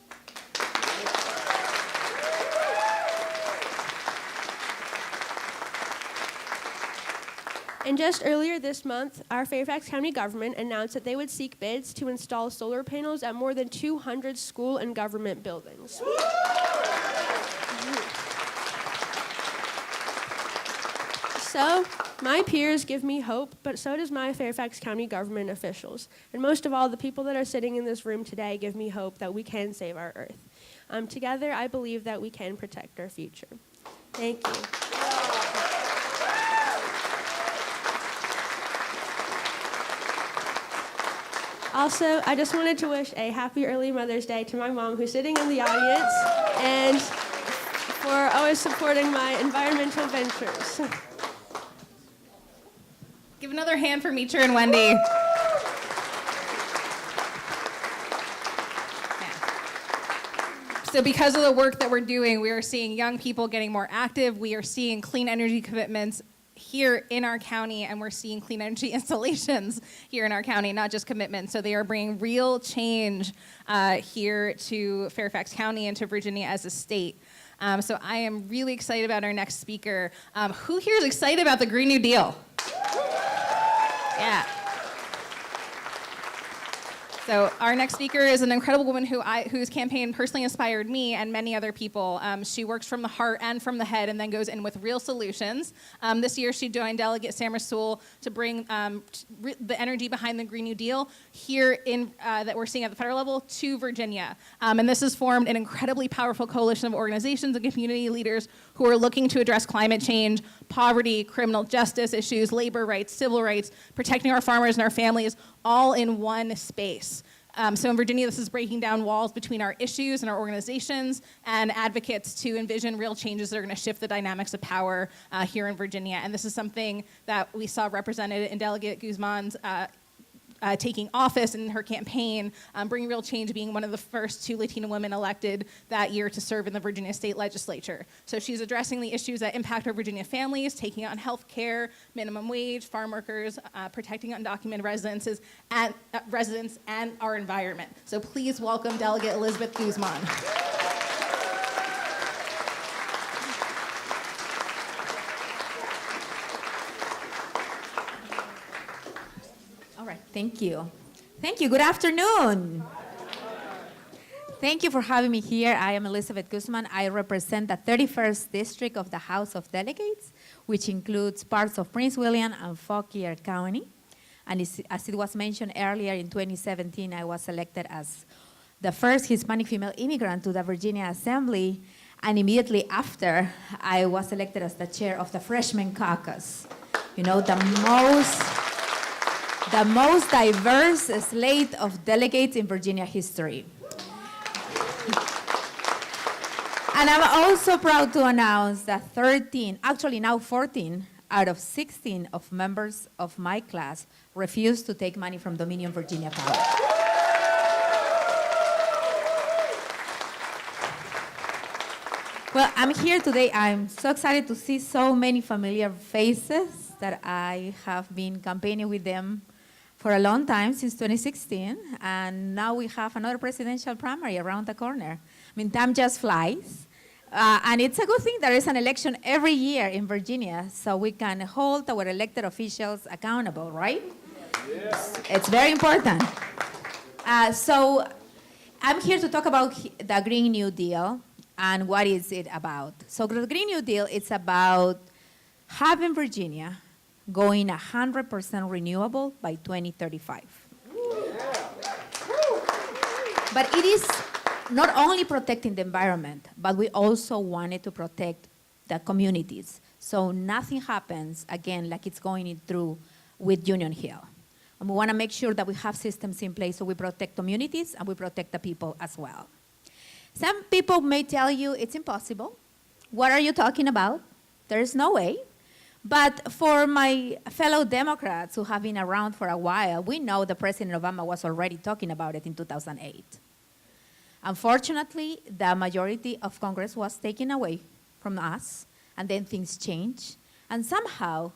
And just earlier this month, our Fairfax County government announced that they would seek bids to install solar panels at more than 200 school and government buildings. So, my peers give me hope, but so does my Fairfax County government officials. And most of all, the people that are sitting in this room today give me hope that we can save our earth. Together, I believe that we can protect our future. Thank you. Also, I just wanted to wish a happy early Mother's Day to my mom, who's sitting in the audience, and for always supporting my environmental ventures. Give another hand for Meecher and Wendy. Yeah. So because of the work that we're doing, we are seeing young people getting more active. We are seeing clean energy commitments here in our county, and we're seeing clean energy installations here in our county, not just commitments. So they are bringing real change here to Fairfax County and to Virginia as a state. So I am really excited about our next speaker. Who here is excited about the Green New Deal? Yeah. So our next speaker is an incredible woman whose campaign personally inspired me and many other people. She works from the heart and from the head and then goes in with real solutions. This year she joined Delegate Sam Rasool to bring the energy behind the Green New Deal here that we're seeing at the federal level to Virginia. And this has formed an incredibly powerful coalition of organizations and community leaders who are looking to address climate change, poverty, criminal justice issues, labor rights, civil rights, protecting our farmers and our families, all in one space. So in Virginia, this is breaking down walls between our issues and our organizations and advocates to envision real changes that are going to shift the dynamics of power here in Virginia. And this is something that we saw represented in Delegate Guzman's taking office in her campaign, bringing real change, being one of the first 2 Latina women elected that year to serve in the Virginia state legislature. So she's addressing the issues that impact our Virginia families, taking on health care, minimum wage, farm workers, protecting undocumented residents and our environment. So please welcome Delegate Elizabeth Guzman. All right, thank you. Thank you, good afternoon. Thank you for having me here. I am Elizabeth Guzman. I represent the 31st District of the House of Delegates, which includes parts of Prince William and Fauquier County. And as it was mentioned earlier, in 2017, I was elected as the first Hispanic female immigrant to the Virginia Assembly. And immediately after, I was elected as the chair of the Freshman Caucus. You know, the most diverse slate of delegates in Virginia history. And I'm also proud to announce that 13, actually now 14, out of 16 of members of my class refused to take money from Dominion Virginia Power. Well, I'm here today. I'm so excited to see so many familiar faces that I have been campaigning with them for a long time, since 2016, and now we have another presidential primary around the corner. I mean, time just flies, and it's a good thing there is an election every year in Virginia so we can hold our elected officials accountable, right? Yeah. It's very important. So I'm here to talk about the Green New Deal and what is it about. So the Green New Deal, it's about having Virginia going 100% renewable by 2035. But it is not only protecting the environment, but we also wanted to protect the communities. So nothing happens, again, like it's going through with Union Hill. And we want to make sure that we have systems in place so we protect communities and we protect the people as well. Some people may tell you it's impossible. What are you talking about? There's no way. But for my fellow Democrats who have been around for a while, we know that President Obama was already talking about it in 2008. Unfortunately, the majority of Congress was taken away from us, and then things changed. And somehow,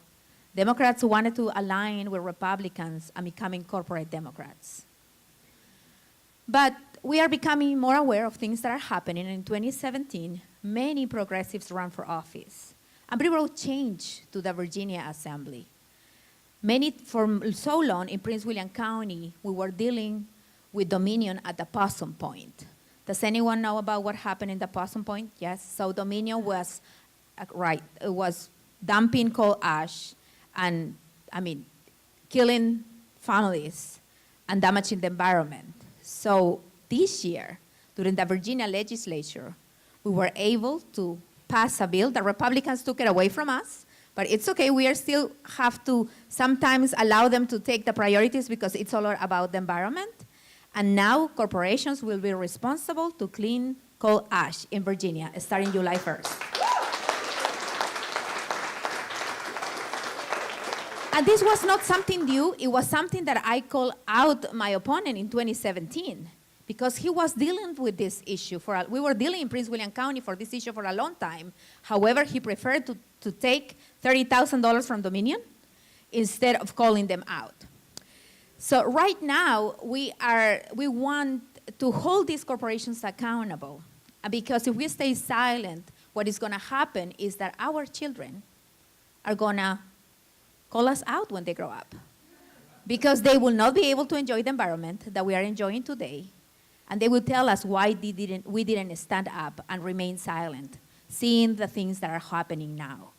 Democrats wanted to align with Republicans and becoming corporate Democrats. But we are becoming more aware of things that are happening. In 2017, many progressives ran for office. And we brought change to the Virginia Assembly. For so long in Prince William County, we were dealing with Dominion at the Possum Point. Does anyone know about what happened in the Possum Point? Yes, so Dominion was, it was dumping coal ash and, killing families and damaging the environment. So this year, during the Virginia legislature, we were able to pass a bill. The Republicans took it away from us, but it's okay. We are still have to sometimes allow them to take the priorities because it's all about the environment. And now corporations will be responsible to clean coal ash in Virginia starting July 1st. And this was not something new. It was something that I called out my opponent in 2017 because he was dealing with this issue. We were dealing in Prince William County for this issue for a long time. However, he preferred to take $30,000 from Dominion instead of calling them out. So right now, we want to hold these corporations accountable because if we stay silent, what is going to happen is that our children are going to call us out when they grow up because they will not be able to enjoy the environment that we are enjoying today, and they will tell us why we didn't stand up and remain silent, seeing the things that are happening now.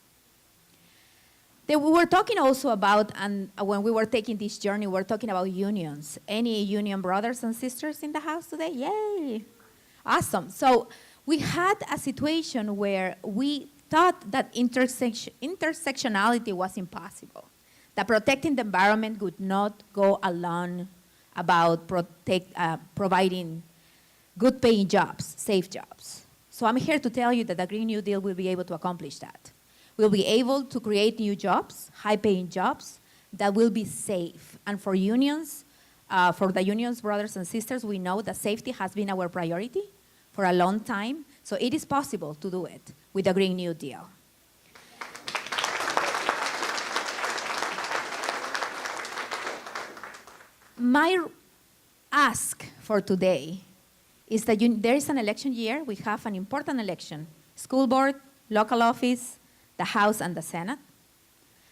We were talking also about, and when we were taking this journey, we were talking about unions. Any union brothers and sisters in the house today? Yay! Awesome. So we had a situation where we thought that intersectionality was impossible, that protecting the environment would not go along about providing good-paying jobs, safe jobs. So I'm here to tell you that the Green New Deal will be able to accomplish that. We'll be able to create new jobs, high-paying jobs, that will be safe. And for unions, for the unions, brothers and sisters, we know that safety has been our priority for a long time. So it is possible to do it with the Green New Deal. My ask for today is that there is an election year. We have an important election, school board, local office, the House and the Senate,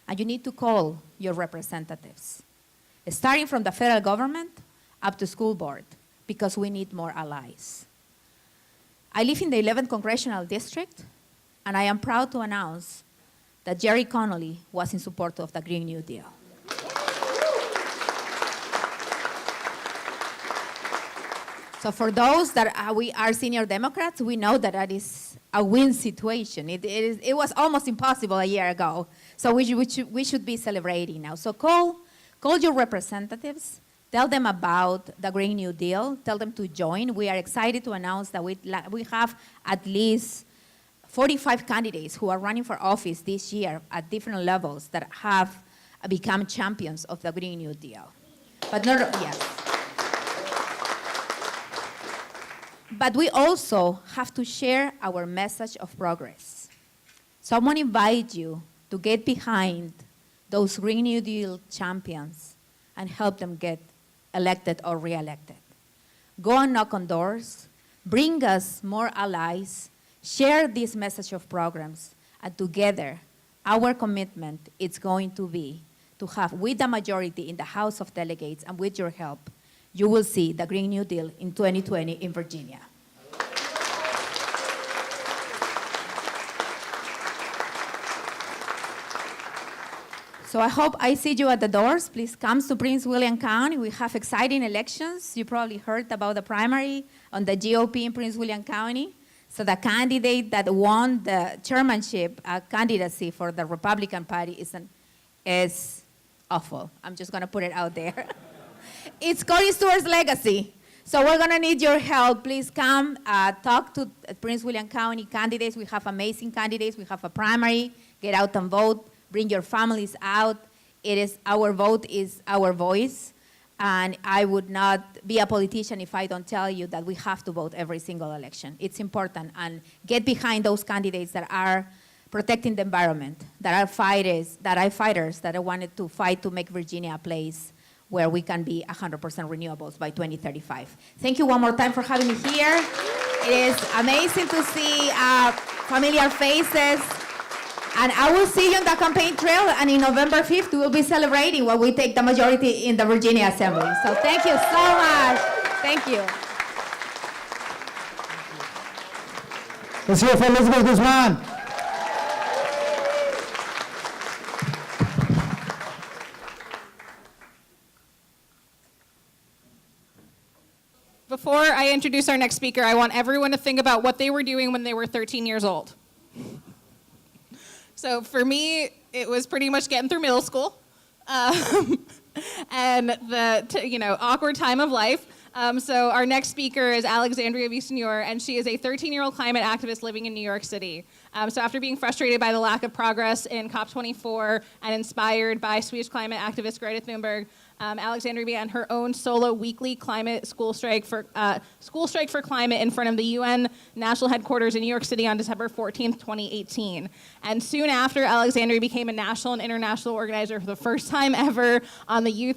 and you need to call your representatives, starting from the federal government up to school board, because we need more allies. I live in the 11th Congressional District, and I am proud to announce that Jerry Connolly was in support of the Green New Deal. So for those that we are senior Democrats, we know that that is a win situation. It was almost impossible a year ago. So we should be celebrating now. So call your representatives, tell them about the Green New Deal, tell them to join. We are excited to announce that we have at least 45 candidates who are running for office this year at different levels that have become champions of the Green New Deal. But we also have to share our message of progress. Someone invites you to get behind those Green New Deal champions and help them get elected or re-elected. Go and knock on doors, bring us more allies, share this message of programs, and together, our commitment is going to be to have, with the majority in the House of Delegates and with your help, you will see the Green New Deal in 2020 in Virginia. So I hope I see you at the doors. Please come to Prince William County. We have exciting elections. You probably heard about the primary on the GOP in Prince William County. So the candidate that won the chairmanship candidacy for the Republican Party is awful. I'm just going to put it out there. It's Cory Stewart's legacy. So we're gonna need your help. Please come talk to Prince William County candidates. We have amazing candidates. We have a primary. Get out and vote. Bring your families out. Our vote is our voice. And I would not be a politician if I don't tell you that we have to vote every single election. It's important. And get behind those candidates that are protecting the environment, that are fighters, that wanted to fight to make Virginia a place where we can be 100% renewables by 2035. Thank you one more time for having me here. It is amazing to see familiar faces. And I will see you on the campaign trail, and in November 5th, we will be celebrating when we take the majority in the Virginia Assembly. So thank you so much. Thank you. Let's hear it for Elizabeth Guzman. Before I introduce our next speaker, I want everyone to think about what they were doing when they were 13 years old. So for me, it was pretty much getting through middle school and the awkward time of life. So our next speaker is Alexandria Villaseñor, and she is a 13-year-old climate activist living in New York City. So after being frustrated by the lack of progress in COP24 and inspired by Swedish climate activist Greta Thunberg, Alexandria began her own solo weekly climate school strike for climate in front of the UN national headquarters in New York City on December 14th, 2018. And soon after, Alexandria became a national and international organizer for the first time ever on the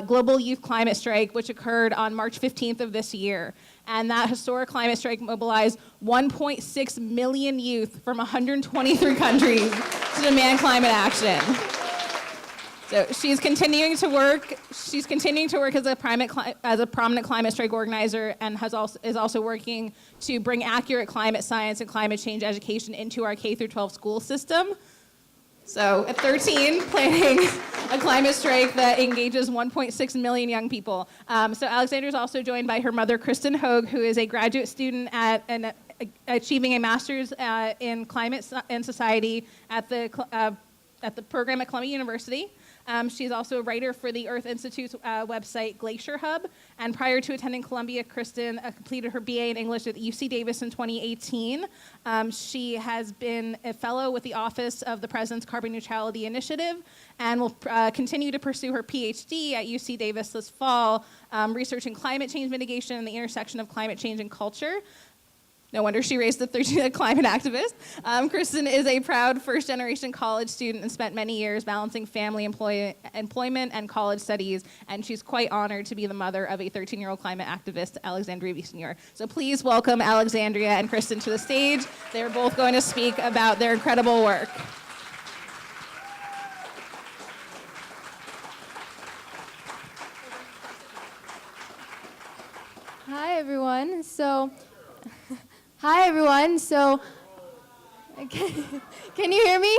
Global Youth Climate Strike, which occurred on March 15th of this year. And that historic climate strike mobilized 1.6 million youth from 123 countries to demand climate action. So she's continuing to work as a prominent climate strike organizer, and is also working to bring accurate climate science and climate change education into our K-12 school system. So at 13, planning a climate strike that engages 1.6 million young people. So Alexandria is also joined by her mother, Kristen Hoag, who is a graduate student achieving a master's in climate and society at the program at Columbia University. She's also a writer for the Earth Institute's website, Glacier Hub. And prior to attending Columbia, Kristen completed her BA in English at UC Davis in 2018. She has been a fellow with the Office of the President's Carbon Neutrality Initiative, and will continue to pursue her PhD at UC Davis this fall, researching climate change mitigation and the intersection of climate change and culture. No wonder she raised the 13th climate activist. Kristen is a proud first-generation college student and spent many years balancing family employment and college studies, and she's quite honored to be the mother of a 13-year-old climate activist, Alexandria Villaseñor. So please welcome Alexandria and Kristen to the stage. They're both going to speak about their incredible work. Hi, everyone. Hi, everyone. Can you hear me?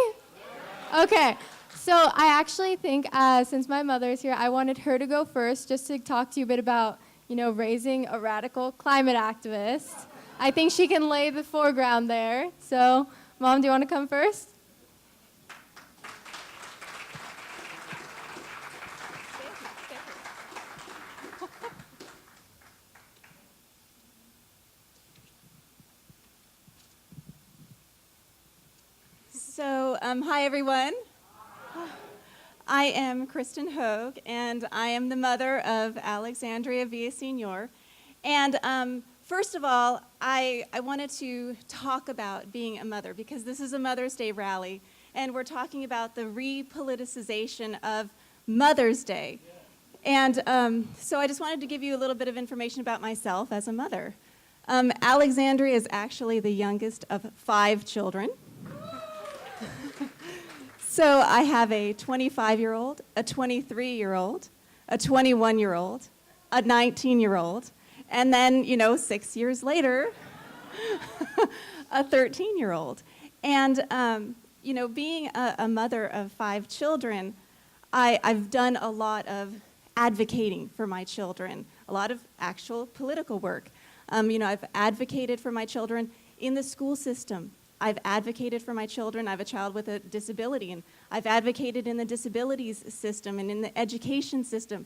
Okay. So I actually think, since my mother is here, I wanted her to go first, just to talk to you a bit about, raising a radical climate activist. I think she can lay the foreground there. So, Mom, do you want to come first? Hi everyone. I am Kristen Hoag, and I am the mother of Alexandria Villaseñor. And first of all, I wanted to talk about being a mother, because this is a Mother's Day rally, and we're talking about the repoliticization of Mother's Day. And so I just wanted to give you a little bit of information about myself as a mother. Alexandria is actually the youngest of 5 children. So I have a 25-year-old, a 23-year-old, a 21-year-old, a 19-year-old, and then, 6 years later, a 13-year-old. And, being a mother of 5 children, I've done a lot of advocating for my children, a lot of actual political work. I've advocated for my children in the school system. I've advocated for my children. I have a child with a disability, and I've advocated in the disabilities system and in the education system.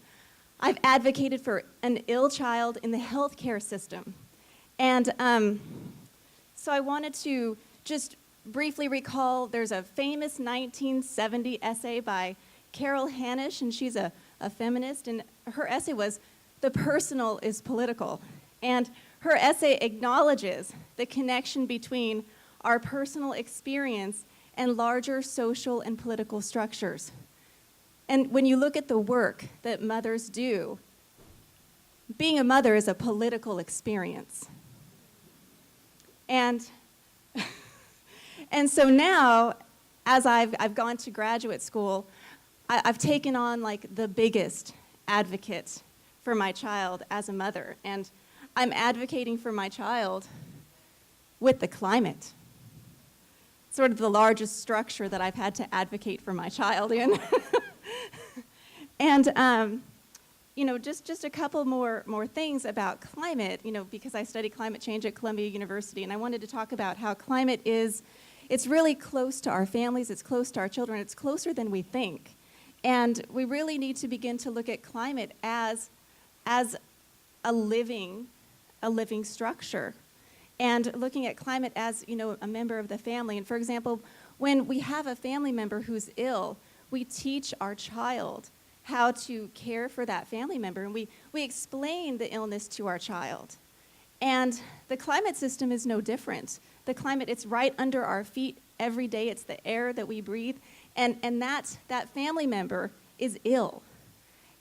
I've advocated for an ill child in the healthcare system. And so I wanted to just briefly recall, there's a famous 1970 essay by Carol Hanisch, and she's a feminist, and her essay was, "The Personal is Political." And her essay acknowledges the connection between our personal experience and larger social and political structures. And when you look at the work that mothers do, being a mother is a political experience. And so now, as I've gone to graduate school, I've taken on like the biggest advocate for my child as a mother. And I'm advocating for my child with the climate. Sort of the largest structure that I've had to advocate for my child in. And just a couple more things about climate, because I study climate change at Columbia University, and I wanted to talk about how climate it's really close to our families, it's close to our children, it's closer than we think. And we really need to begin to look at climate as a living structure, and looking at climate as, a member of the family. And for example, when we have a family member who's ill, we teach our child how to care for that family member, and we explain the illness to our child. And the climate system is no different. The climate, it's right under our feet every day. It's the air that we breathe, and that family member is ill.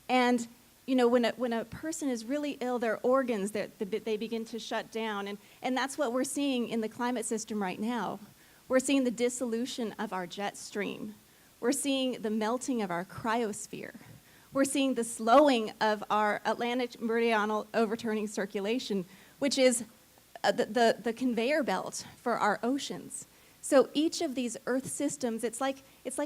And when a person is really ill, their organs, they begin to shut down, and that's what we're seeing in the climate system right now. We're seeing the dissolution of our jet stream. We're seeing the melting of our cryosphere. We're seeing the slowing of our Atlantic meridional overturning circulation, which is the conveyor belt for our oceans. So each of these Earth systems, it's like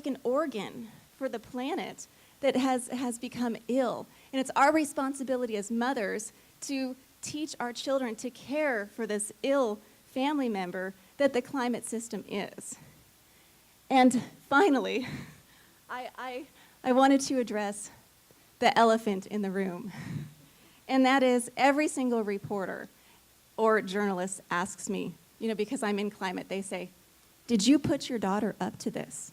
an organ for the planet that has become ill. And it's our responsibility as mothers to teach our children to care for this ill family member that the climate system is. And finally, I wanted to address the elephant in the room. And that is, every single reporter or journalist asks me, because I'm in climate, they say, "Did you put your daughter up to this?"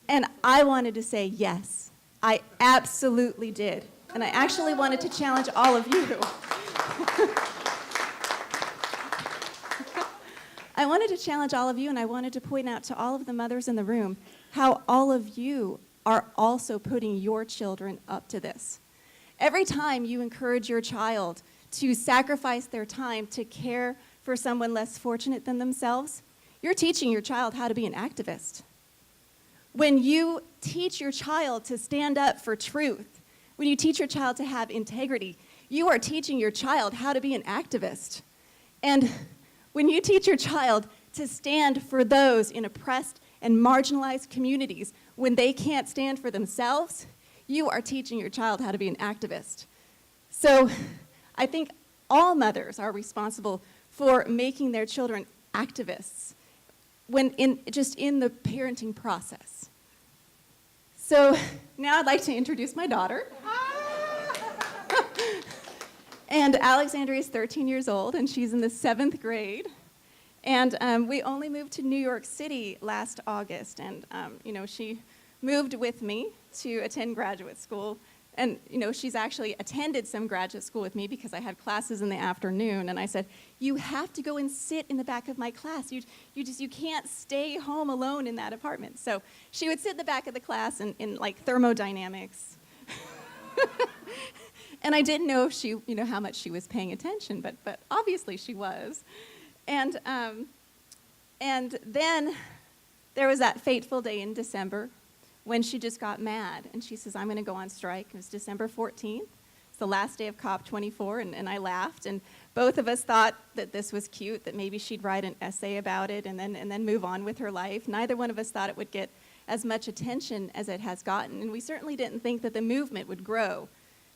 And I wanted to say yes, I absolutely did. And I actually wanted to challenge all of you. I wanted to challenge all of you, and I wanted to point out to all of the mothers in the room how all of you are also putting your children up to this. Every time you encourage your child to sacrifice their time to care for someone less fortunate than themselves, you're teaching your child how to be an activist. When you teach your child to stand up for truth, when you teach your child to have integrity, you are teaching your child how to be an activist. And when you teach your child to stand for those in oppressed and marginalized communities when they can't stand for themselves, you are teaching your child how to be an activist. So I think all mothers are responsible for making their children activists just in the parenting process. So now I'd like to introduce my daughter. And Alexandria is 13 years old, and she's in the 7th grade. And we only moved to New York City last August, and she moved with me to attend graduate school. And she's actually attended some graduate school with me because I had classes in the afternoon. And I said, "You have to go and sit in the back of my class. You can't stay home alone in that apartment." So she would sit in the back of the class in like thermodynamics. And I didn't know if she, how much she was paying attention, but obviously she was. And then there was that fateful day in December when she just got mad, and she says, "I'm going to go on strike." It was December 14th. It's the last day of COP24, and I laughed, and both of us thought that this was cute, that maybe she'd write an essay about it and then move on with her life. Neither one of us thought it would get as much attention as it has gotten, and we certainly didn't think that the movement would grow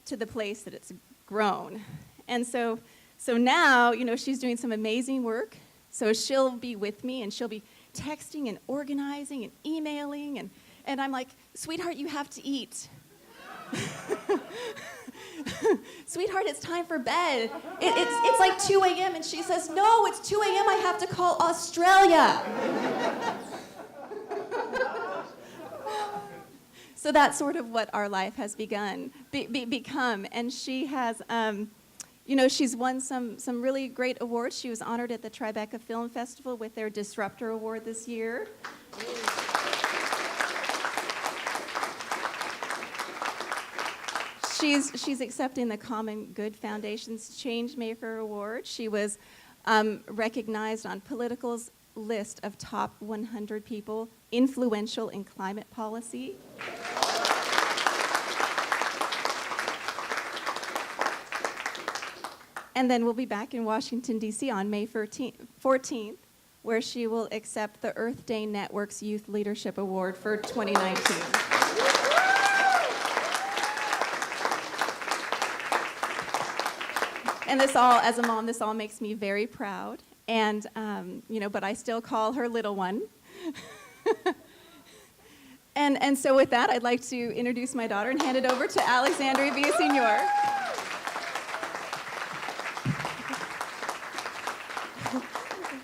to the place that it's grown. And so now, she's doing some amazing work. So she'll be with me, and she'll be texting and organizing and emailing, and I'm like, "Sweetheart, you have to eat." Sweetheart, it's time for bed. It's like 2 a.m. And she says, no, it's 2 a.m. I have to call Australia. So that's sort of what our life has become. And she has, she's won some really great awards. She was honored at the Tribeca Film Festival with their Disruptor Award this year. She's accepting the Common Good Foundation's Changemaker Award. She was recognized on Political's list of top 100 people influential in climate policy. And then we'll be back in Washington, D.C. on May 14th, where she will accept the Earth Day Network's Youth Leadership Award for 2019. And this all, as a mom, this all makes me very proud. And, but I still call her little one. and so with that, I'd like to introduce my daughter and hand it over to Alexandria Villaseñor.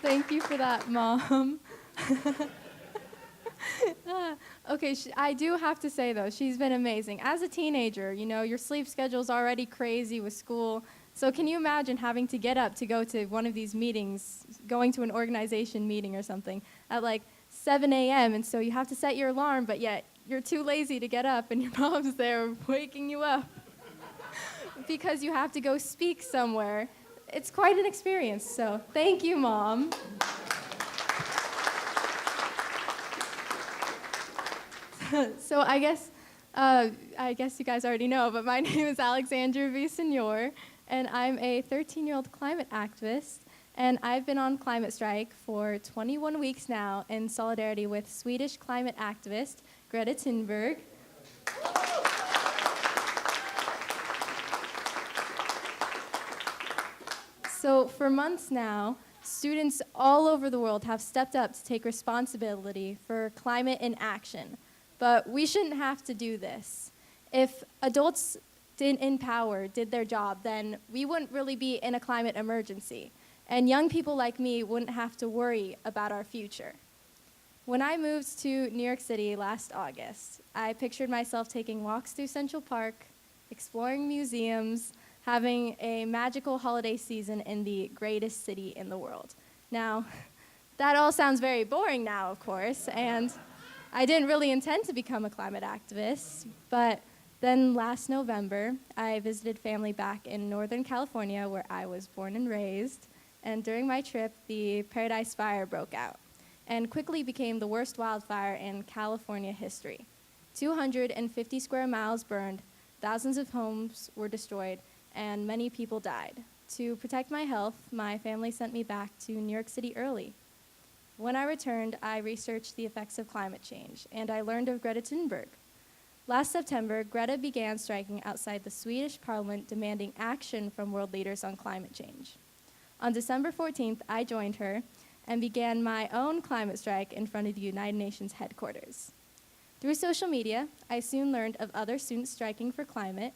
Thank you for that, Mom. Okay, I do have to say, though, she's been amazing. As a teenager, your sleep schedule's already crazy with school. So can you imagine having to get up to go to one of these meetings, going to an organization meeting or something, at like 7 a.m., and so you have to set your alarm, but yet you're too lazy to get up, and your mom's there waking you up because you have to go speak somewhere. It's quite an experience, so thank you, Mom. So I guess you guys already know, but my name is Alexandria Villaseñor, and I'm a 13-year-old climate activist, and I've been on climate strike for 21 weeks now in solidarity with Swedish climate activist Greta Thunberg. So for months now, students all over the world have stepped up to take responsibility for climate in action. But we shouldn't have to do this. If adults in power did their job, then we wouldn't really be in a climate emergency. And young people like me wouldn't have to worry about our future. When I moved to New York City last August, I pictured myself taking walks through Central Park, exploring museums, having a magical holiday season in the greatest city in the world. Now, that all sounds very boring now, of course, and I didn't really intend to become a climate activist, but then last November, I visited family back in Northern California, where I was born and raised, and during my trip, the Paradise Fire broke out and quickly became the worst wildfire in California history. 250 square miles burned, thousands of homes were destroyed, and many people died. To protect my health, my family sent me back to New York City early. When I returned, I researched the effects of climate change, and I learned of Greta Thunberg. Last September, Greta began striking outside the Swedish parliament demanding action from world leaders on climate change. On December 14th, I joined her and began my own climate strike in front of the United Nations headquarters. Through social media, I soon learned of other students striking for climate,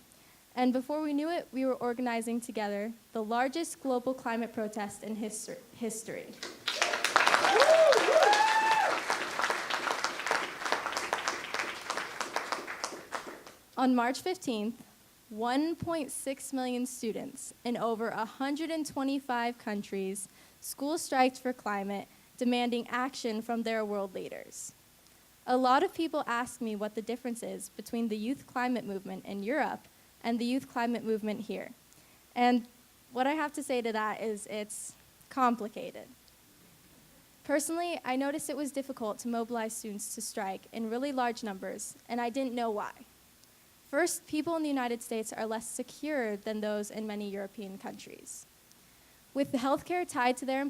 and before we knew it, we were organizing together the largest global climate protest in history. On March 15th, 1.6 million students in over 125 countries school striked for climate, demanding action from their world leaders. A lot of people ask me what the difference is between the youth climate movement in Europe and the youth climate movement here. And what I have to say to that is it's complicated. Personally, I noticed it was difficult to mobilize students to strike in really large numbers, and I didn't know why. First, people in the United States are less secure than those in many European countries. With the healthcare tied to their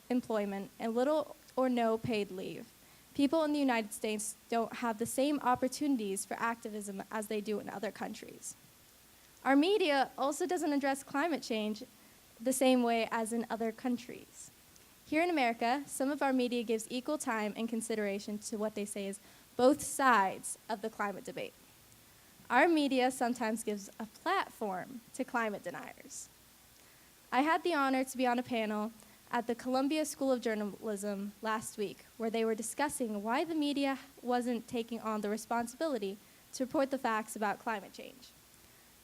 employment and little or no paid leave, people in the United States don't have the same opportunities for activism as they do in other countries. Our media also doesn't address climate change the same way as in other countries. Here in America, some of our media gives equal time and consideration to what they say is both sides of the climate debate. our media sometimes gives a platform to climate deniers. I had the honor to be on a panel at the Columbia School of Journalism last week, where they were discussing why the media wasn't taking on the responsibility to report the facts about climate change.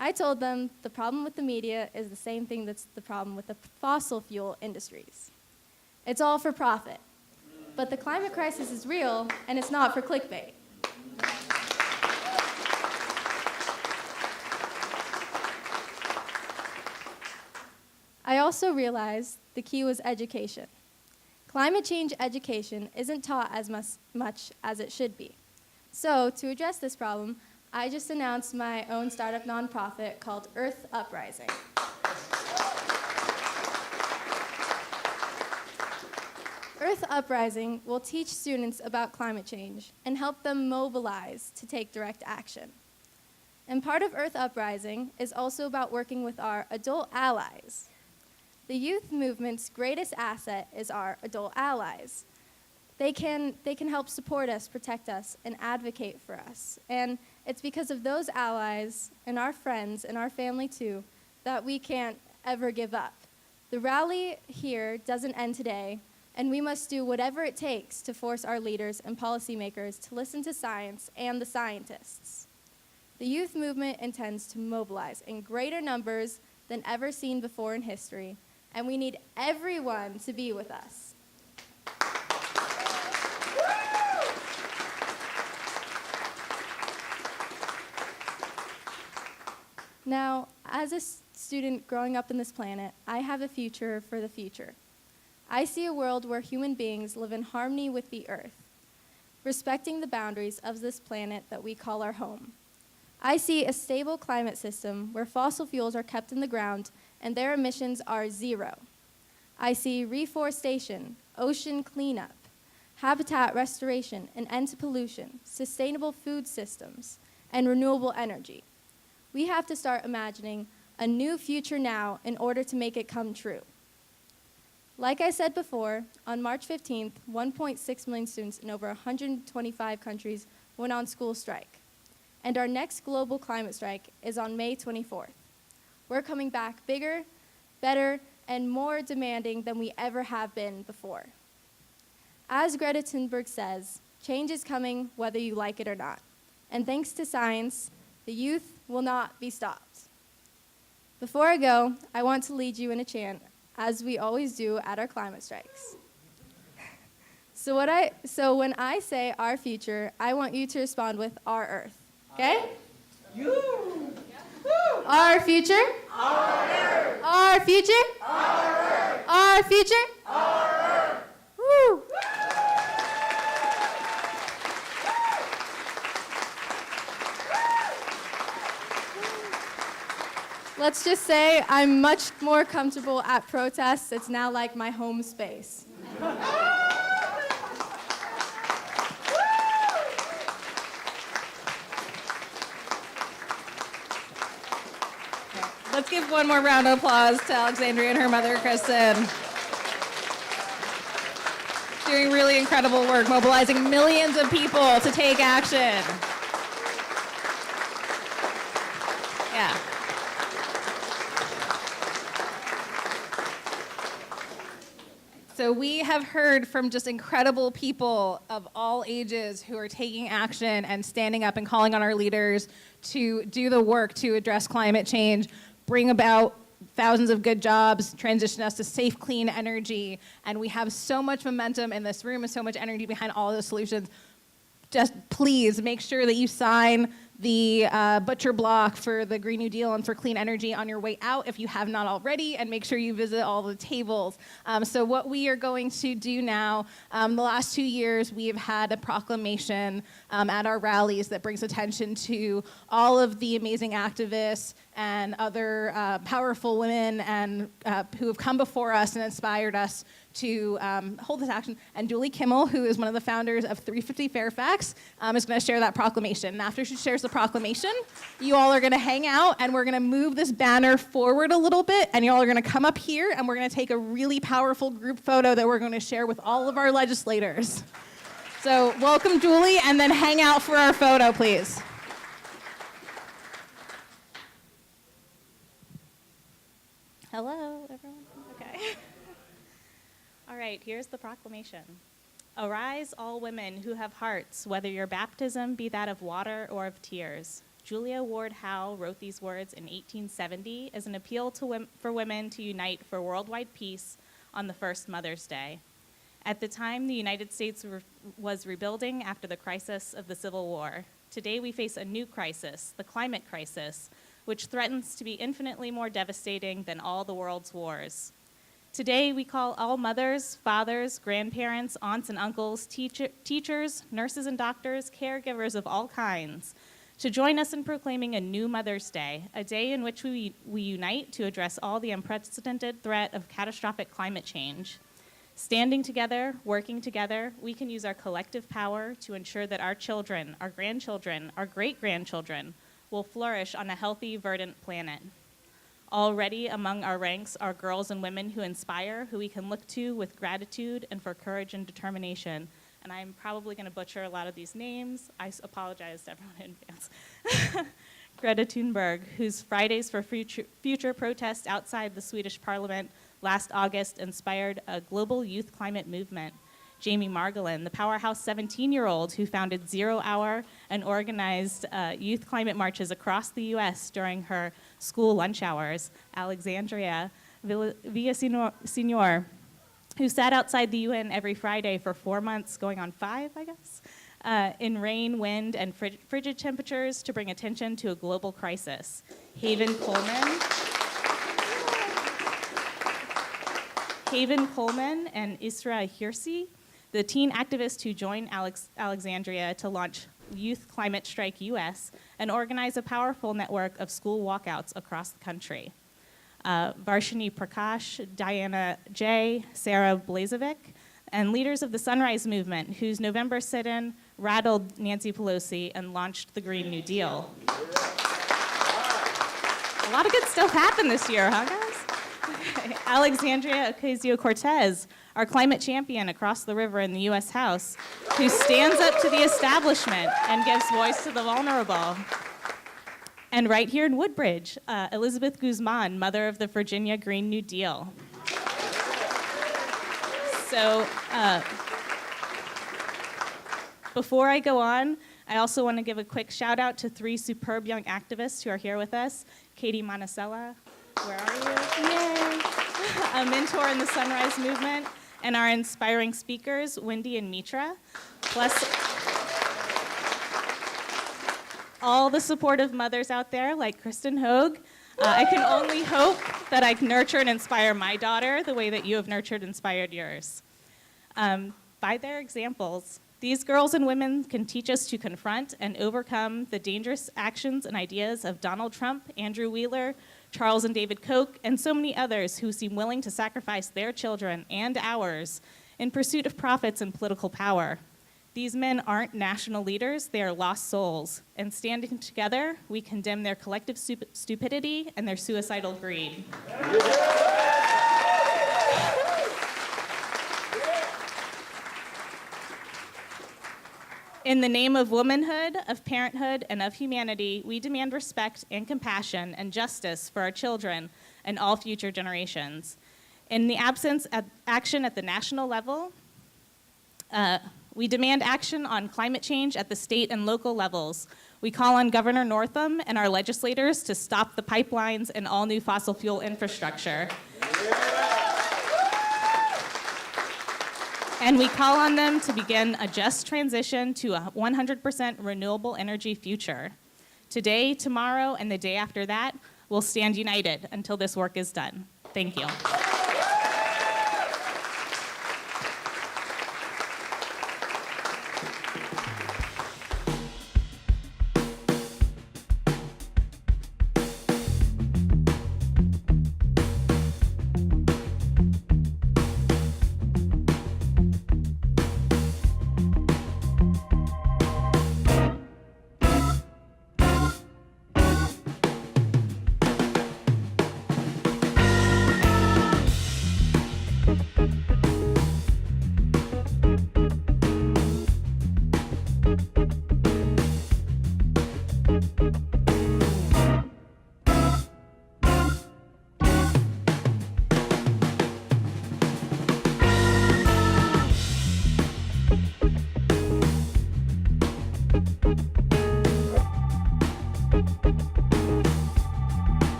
I told them the problem with the media is the same thing that's the problem with the fossil fuel industries. It's all for profit. But the climate crisis is real, and it's not for clickbait. I also realized the key was education. Climate change education isn't taught as much as it should be. So, to address this problem, I just announced my own startup nonprofit called Earth Uprising. Earth Uprising will teach students about climate change and help them mobilize to take direct action. And part of Earth Uprising is also about working with our adult allies. The youth movement's greatest asset is our adult allies. They can help support us, protect us, and advocate for us. And it's because of those allies and our friends and our family too that we can't ever give up. The rally here doesn't end today, and we must do whatever it takes to force our leaders and policymakers to listen to science and the scientists. The youth movement intends to mobilize in greater numbers than ever seen before in history, and we need everyone to be with us. Now, as a student growing up in this planet, I have a future for the future. I see a world where human beings live in harmony with the earth, respecting the boundaries of this planet that we call our home. I see a stable climate system where fossil fuels are kept in the ground and their emissions are zero. I see reforestation, ocean cleanup, habitat restoration, an end to pollution, sustainable food systems, and renewable energy. We have to start imagining a new future now in order to make it come true. Like I said before, on March 15th, 1.6 million students in over 125 countries went on school strike. And our next global climate strike is on May 24th. We're coming back bigger, better, and more demanding than we ever have been before. As Greta Thunberg says, change is coming whether you like it or not. And thanks to science, the youth will not be stopped. Before I go, I want to lead you in a chant, as we always do at our climate strikes. So when I say our future, I want you to respond with our earth, okay? You. Our future. Our earth. Our future. Our earth. Our future. Our earth. Woo. Let's just say I'm much more comfortable at protests. It's now like my home space. Let's give one more round of applause to Alexandria and her mother, Kristen. Doing really incredible work, mobilizing millions of people to take action. Yeah. So we have heard from just incredible people of all ages who are taking action and standing up and calling on our leaders to do the work to address climate change, bring about thousands of good jobs, transition us to safe, clean energy. And we have so much momentum in this room and so much energy behind all of those solutions. Just please make sure that you sign the butcher block for the Green New Deal and for clean energy on your way out if you have not already, and make sure you visit all the tables. So what we are going to do now, the last 2 years we have had a proclamation at our rallies that brings attention to all of the amazing activists and other powerful women and who have come before us and inspired us to hold this action. And Julie Kimmel, who is one of the founders of 350 Fairfax, is going to share that proclamation. And after she shares the proclamation, you all are going to hang out, and we're going to move this banner forward a little bit, and you all are going to come up here, and we're going to take a really powerful group photo that we're going to share with all of our legislators. So welcome, Julie, and then hang out for our photo, please. Hello, everyone. Okay. All right, here's the proclamation. Arise, all women who have hearts, whether your baptism be that of water or of tears. Julia Ward Howe wrote these words in 1870 as an appeal for women to unite for worldwide peace on the first Mother's Day. At the time, the United States was rebuilding after the crisis of the Civil War. Today, we face a new crisis, the climate crisis, which threatens to be infinitely more devastating than all the world's wars. Today, we call all mothers, fathers, grandparents, aunts and uncles, teachers, nurses and doctors, caregivers of all kinds, to join us in proclaiming a new Mother's Day, a day in which we unite to address all the unprecedented threat of catastrophic climate change. Standing together, working together, we can use our collective power to ensure that our children, our grandchildren, our great-grandchildren will flourish on a healthy, verdant planet. Already among our ranks are girls and women who inspire, who we can look to with gratitude and for courage and determination. And I'm probably going to butcher a lot of these names. I apologize to everyone in advance. Greta Thunberg, whose Fridays for Future protest outside the Swedish parliament last August inspired a global youth climate movement. Jamie Margolin, the powerhouse 17-year-old who founded 0 Hour and organized youth climate marches across the U.S. during her school lunch hours. Alexandria Villaseñor, who sat outside the UN every Friday for 4 months, going on 5, I guess, in rain, wind, and frigid temperatures to bring attention to a global crisis. Haven Coleman and Isra Hirsi, the teen activists who joined Alexandria to launch Youth Climate Strike US and organize a powerful network of school walkouts across the country. Varshini Prakash, Diana J., Sarah Blazovic, and leaders of the Sunrise Movement, whose November sit-in rattled Nancy Pelosi and launched the Green New Deal. A lot of good stuff happened this year, huh, guys? Okay. Alexandria Ocasio-Cortez, our climate champion across the river in the U.S. House, who stands up to the establishment and gives voice to the vulnerable. And right here in Woodbridge, Elizabeth Guzman, mother of the Virginia Green New Deal. So before I go on, I also want to give a quick shout out to 3 superb young activists who are here with us. Katie Monticello, where are you? Yay! A mentor in the Sunrise Movement, and our inspiring speakers, Wendy and Mitra, plus all the supportive mothers out there like Kristen Hogue. I can only hope that I can nurture and inspire my daughter the way that you have nurtured and inspired yours. By their examples, these girls and women can teach us to confront and overcome the dangerous actions and ideas of Donald Trump, Andrew Wheeler, Charles and David Koch, and so many others who seem willing to sacrifice their children and ours in pursuit of profits and political power. These men aren't national leaders, they are lost souls. And standing together, we condemn their collective stupidity and their suicidal greed. In the name of womanhood, of parenthood, and of humanity, we demand respect and compassion and justice for our children and all future generations. In the absence of action at the national level, we demand action on climate change at the state and local levels. We call on Governor Northam and our legislators to stop the pipelines and all new fossil fuel infrastructure. And we call on them to begin a just transition to a 100% renewable energy future. Today, tomorrow, and the day after that, we'll stand united until this work is done. Thank you.